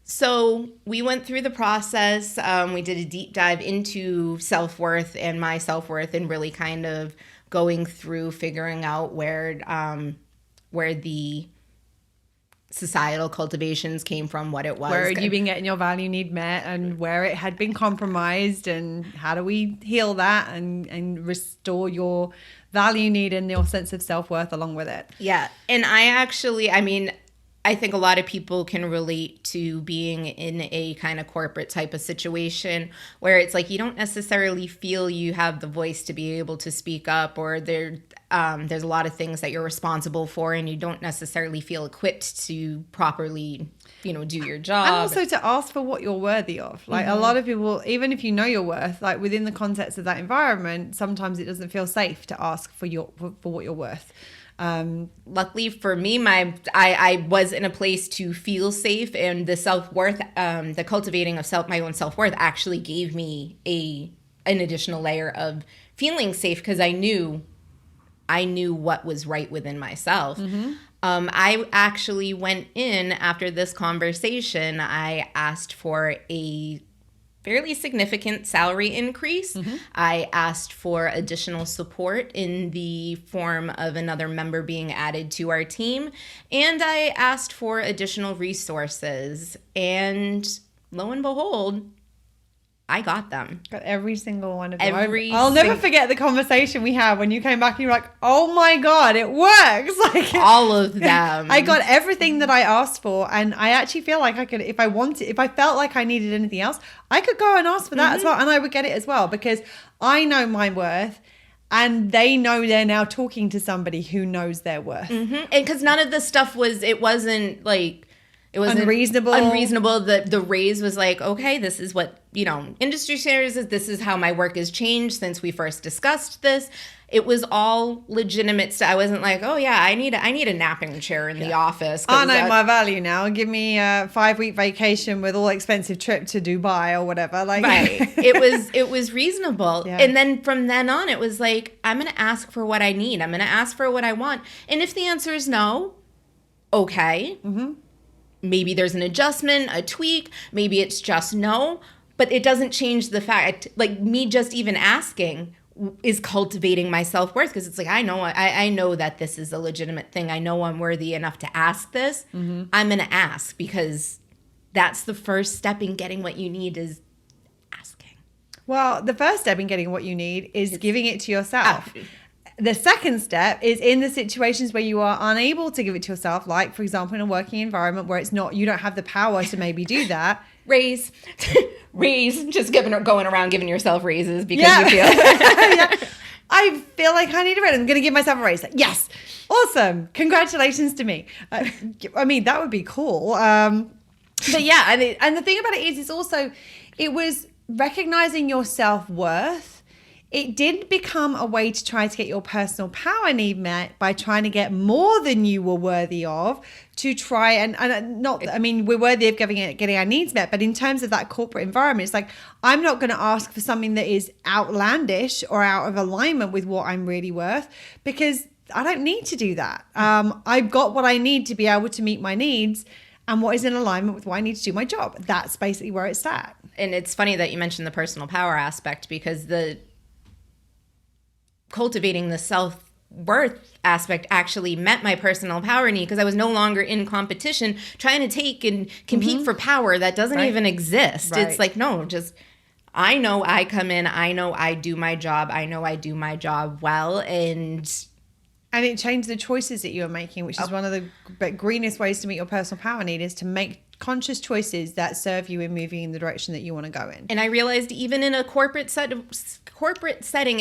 Speaker 2: So we went through the process. We did a deep dive into self-worth and my self-worth, and really kind of going through figuring out where the societal cultivations came from, what it was.
Speaker 1: Where had you been getting your value need met, and where it had been compromised, and how do we heal that and restore your value need and your sense of self-worth along with it.
Speaker 2: Yeah. And I think a lot of people can relate to being in a kind of corporate type of situation where it's like you don't necessarily feel you have the voice to be able to speak up, or there's a lot of things that you're responsible for and you don't necessarily feel equipped to properly, do your job.
Speaker 1: And also to ask for what you're worthy of. Like a lot of people, even if you know your worth, like within the context of that environment, sometimes it doesn't feel safe to ask for what you're worth.
Speaker 2: Luckily for me, I was in a place to feel safe, and the self-worth, the cultivating of my own self-worth actually gave me an additional layer of feeling safe, because I knew I knew what was right within myself.
Speaker 1: Mm-hmm.
Speaker 2: I actually went in after this conversation. I asked for a fairly significant salary increase.
Speaker 1: Mm-hmm.
Speaker 2: I asked for additional support in the form of another member being added to our team. And I asked for additional resources. And lo and behold, I got them.
Speaker 1: Got every single one of them.
Speaker 2: I'll
Speaker 1: never forget the conversation we had when you came back and you were like, oh my God, it works. Like
Speaker 2: all of them.
Speaker 1: I got everything that I asked for. And I actually feel like I could, if I felt like I needed anything else, I could go and ask for that as well. And I would get it as well because I know my worth. And they know they're now talking to somebody who knows their worth.
Speaker 2: Mm-hmm. And because none of this stuff wasn't
Speaker 1: unreasonable.
Speaker 2: The raise was like, okay, this is what, industry standards is. This is how my work has changed since we first discussed this. It was all legitimate stuff. I wasn't like, oh yeah, I need a napping chair in the office.
Speaker 1: I know my value now. Give me a 5-week vacation with all expensive trip to Dubai or whatever. Like,
Speaker 2: right. It was reasonable.
Speaker 1: Yeah.
Speaker 2: And then from then on, it was like, I'm going to ask for what I need. I'm going to ask for what I want. And if the answer is no, okay.
Speaker 1: Mm-hmm.
Speaker 2: Maybe there's an adjustment, a tweak. Maybe it's just no. But it doesn't change the fact, like me just even asking is cultivating my self-worth because it's like, I know that this is a legitimate thing. I know I'm worthy enough to ask this. Mm-hmm. I'm going to ask because that's the first step in getting what you need is asking.
Speaker 1: Well, the first step in getting what you need is giving it to yourself. The second step is in the situations where you are unable to give it to yourself, like, for example, in a working environment where you don't have the power to maybe do that.
Speaker 2: Raise, just going around giving yourself raises because you feel.
Speaker 1: Yeah. I feel like I need a raise. I'm going to give myself a raise. Yes. Awesome. Congratulations to me. I mean, that would be cool. But yeah, and the thing about it is it was recognizing your self-worth. It didn't become a way to try to get your personal power need met by trying to get more than you were worthy of to try we're worthy of getting our needs met. But in terms of that corporate environment, it's like, I'm not going to ask for something that is outlandish or out of alignment with what I'm really worth because I don't need to do that. I've got what I need to be able to meet my needs and what is in alignment with what I need to do my job. That's basically where it's at.
Speaker 2: And it's funny that you mentioned the personal power aspect because cultivating the self-worth aspect actually met my personal power need because I was no longer in competition trying to take and compete for power that doesn't even exist. Right. It's like, no, just I know I come in, I know I do my job, I know I do my job well, and
Speaker 1: it changed the choices that you were making, which is one of the greenest ways to meet your personal power need is to make conscious choices that serve you in moving in the direction that you want to go in.
Speaker 2: And I realized even in a corporate setting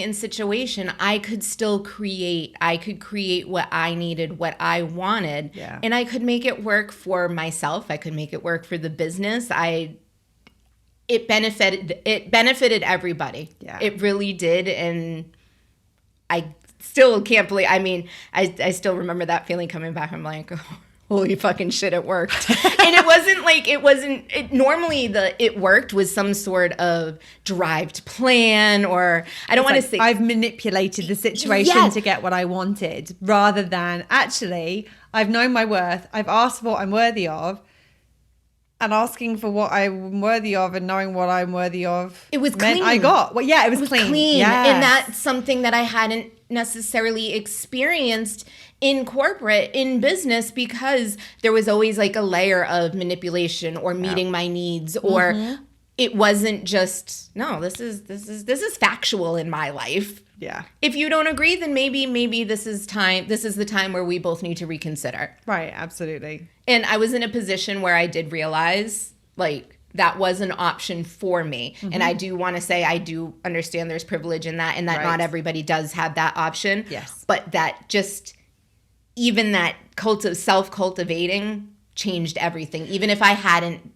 Speaker 2: and situation, I could still create. I could create what I needed, what I wanted.
Speaker 1: Yeah.
Speaker 2: And I could make it work for myself. I could make it work for the business. It benefited everybody.
Speaker 1: Yeah.
Speaker 2: It really did. And I still can't believe, I still remember that feeling coming back. I'm like, oh, holy fucking shit, it worked. And normally it worked with some sort of derived plan or I don't want to say.
Speaker 1: I've manipulated the situation to get what I wanted rather than actually I've known my worth. I've asked for what I'm worthy of and asking for what I'm worthy of and knowing what I'm worthy of.
Speaker 2: It was clean.
Speaker 1: I got. Well, yeah, it was clean. Yes.
Speaker 2: And that's something that I hadn't necessarily experienced in corporate, in business, because there was always like a layer of manipulation or meeting my needs, or it wasn't just, no, this is factual in my life.
Speaker 1: Yeah.
Speaker 2: If you don't agree, then maybe this is the time where we both need to reconsider.
Speaker 1: Right, absolutely.
Speaker 2: And I was in a position where I did realize like that was an option for me. And I do want to say I do understand there's privilege in that and that not everybody does have that option.
Speaker 1: Yes.
Speaker 2: But that just even that self-cultivating changed everything. Even if I hadn't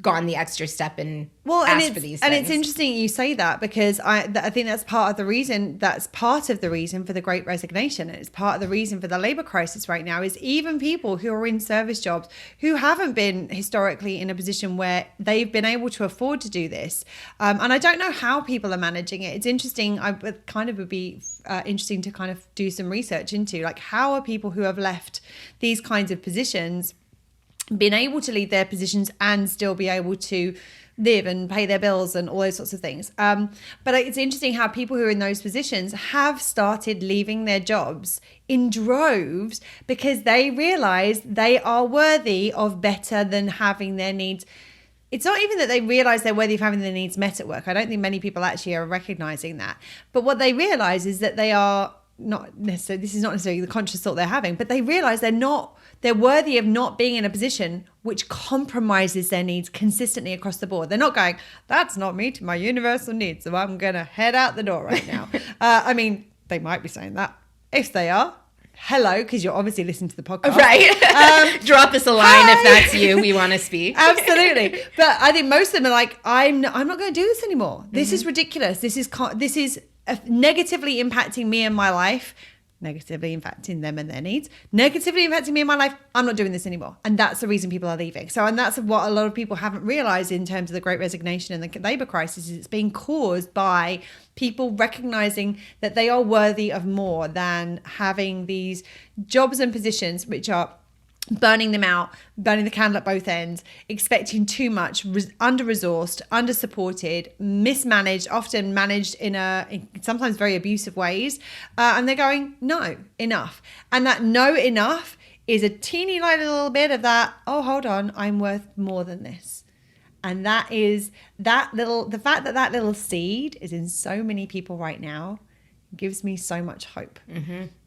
Speaker 2: gone the extra step and asked for these things.
Speaker 1: And it's interesting you say that, because I think that's part of the reason for the Great Resignation. It's part of the reason for the labor crisis right now, is even people who are in service jobs who haven't been historically in a position where they've been able to afford to do this. And I don't know how people are managing it. It's interesting. Would be interesting to kind of do some research into, like, how are people who have left these kinds of positions been able to leave their positions and still be able to live and pay their bills and all those sorts of things. But it's interesting how people who are in those positions have started leaving their jobs in droves, because they realize they are worthy of better than having their needs. It's not even that they realize they're worthy of having their needs met at work. I don't think many people actually are recognizing that. But what they realize is that they are not necessarily, this is not necessarily the conscious thought they're having, but they realize they're worthy of not being in a position which compromises their needs consistently across the board. They're not going, that's not meeting my universal needs, so I'm going to head out the door right now. I mean, they might be saying that. If they are, hello, because you're obviously listening to the podcast.
Speaker 2: Right. Drop us a line if that's you. We want to speak.
Speaker 1: Absolutely. But I think most of them are like, I'm not going to do this anymore. This is ridiculous. This is negatively impacting me and my life. Negatively impacting them and their needs, negatively impacting me in my life. I'm not doing this anymore. And that's the reason people are leaving. And that's what a lot of people haven't realized in terms of the Great Resignation and the labor crisis, is it's being caused by people recognizing that they are worthy of more than having these jobs and positions which are burning them out, burning the candle at both ends, expecting too much, under-resourced, under-supported, mismanaged, often managed in sometimes very abusive ways. And they're going, no, enough. And that no, enough is a teeny little bit of that, oh, hold on, I'm worth more than this. And that is the fact that little seed is in so many people right now gives me so much hope.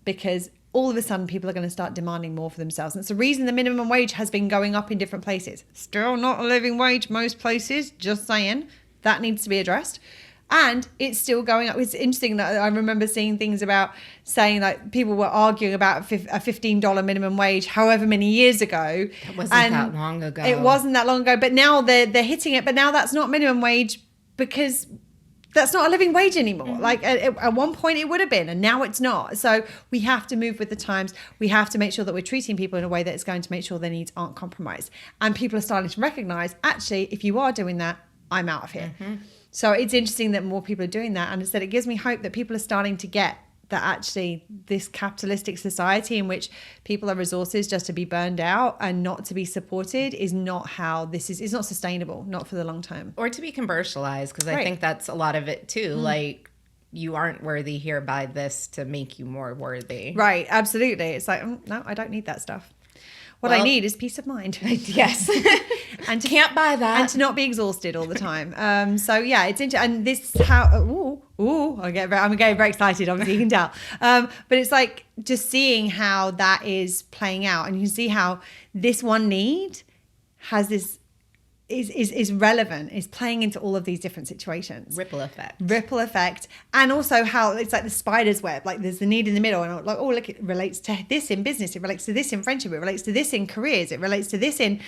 Speaker 1: Because all of a sudden people are going to start demanding more for themselves. And it's the reason the minimum wage has been going up in different places. Still not a living wage most places, just saying. That needs to be addressed. And it's still going up. It's interesting that I remember seeing things about saying, like, people were arguing about a $15 minimum wage however many years ago.
Speaker 2: It wasn't that long ago.
Speaker 1: It wasn't that long ago. But now they're hitting it. But now that's not minimum wage, because that's not a living wage anymore. Like at one point it would have been, and now it's not. So we have to move with the times. We have to make sure that we're treating people in a way that is going to make sure their needs aren't compromised. And people are starting to recognize, actually, if you are doing that, I'm out of here. So it's interesting that more people are doing that. And instead, it gives me hope that people are starting to get that actually this capitalistic society in which people are resources just to be burned out and not to be supported is not how this is. It's not sustainable, not for the long term.
Speaker 2: Or to be commercialized, because I think that's a lot of it too. Like, you aren't worthy, hereby this to make you more worthy.
Speaker 1: Right, absolutely. It's like, no, I don't need that stuff. What I need is peace of mind.
Speaker 2: Yes.
Speaker 1: And to,
Speaker 2: can't buy that.
Speaker 1: And to not be exhausted all the time. So yeah, it's interesting. And this is how, I'm getting very excited, obviously you can tell. But it's like just seeing how that is playing out. And you can see how this one need has this, is relevant, is playing into all of these different situations.
Speaker 2: Ripple effect.
Speaker 1: And also how it's like the spider's web, like there's the need in the middle, and like, oh, look, it relates to this in business, it relates to this in friendship, it relates to this in careers, it relates to this in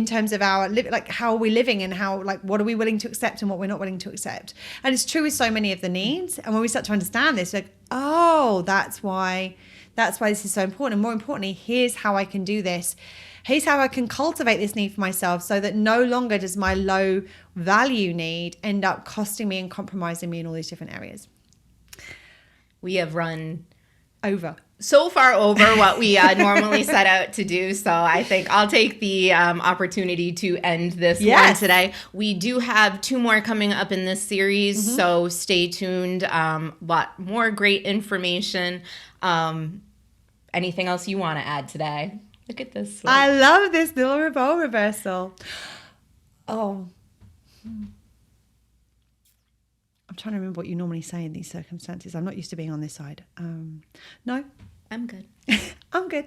Speaker 1: terms of our like how are we living, and how, like, what are we willing to accept and what we're not willing to accept. And it's true with so many of the needs. And when we start to understand this, like, oh, that's why this is so important. And more importantly, here's how I can do this. Here's how I can cultivate this need for myself, so that no longer does my low value need end up costing me and compromising me in all these different areas.
Speaker 2: We have run
Speaker 1: so
Speaker 2: far over what we normally set out to do. So I think I'll take the opportunity to end this one today. We do have 2 more coming up in this series, so stay tuned. Lot more great information. Anything else you want to add today? Look at this.
Speaker 1: I love this little role reversal. Oh. I'm trying to remember what you normally say in these circumstances. I'm not used to being on this side. No.
Speaker 2: I'm good.
Speaker 1: I'm good.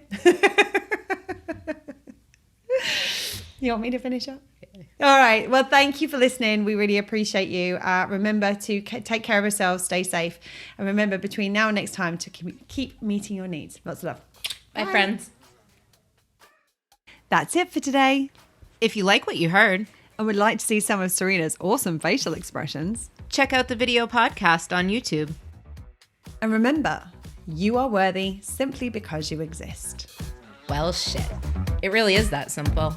Speaker 1: You want me to finish up? All right. Well, thank you for listening. We really appreciate you. Remember to take care of yourselves, stay safe. And remember, between now and next time, to keep meeting your needs. Lots of love.
Speaker 2: Bye, friends.
Speaker 1: That's it for today.
Speaker 2: If you like what you heard,
Speaker 1: and would like to see some of Serena's awesome facial expressions,
Speaker 2: check out the video podcast on YouTube.
Speaker 1: And remember, you are worthy simply because you exist.
Speaker 2: Well, shit. It really is that simple.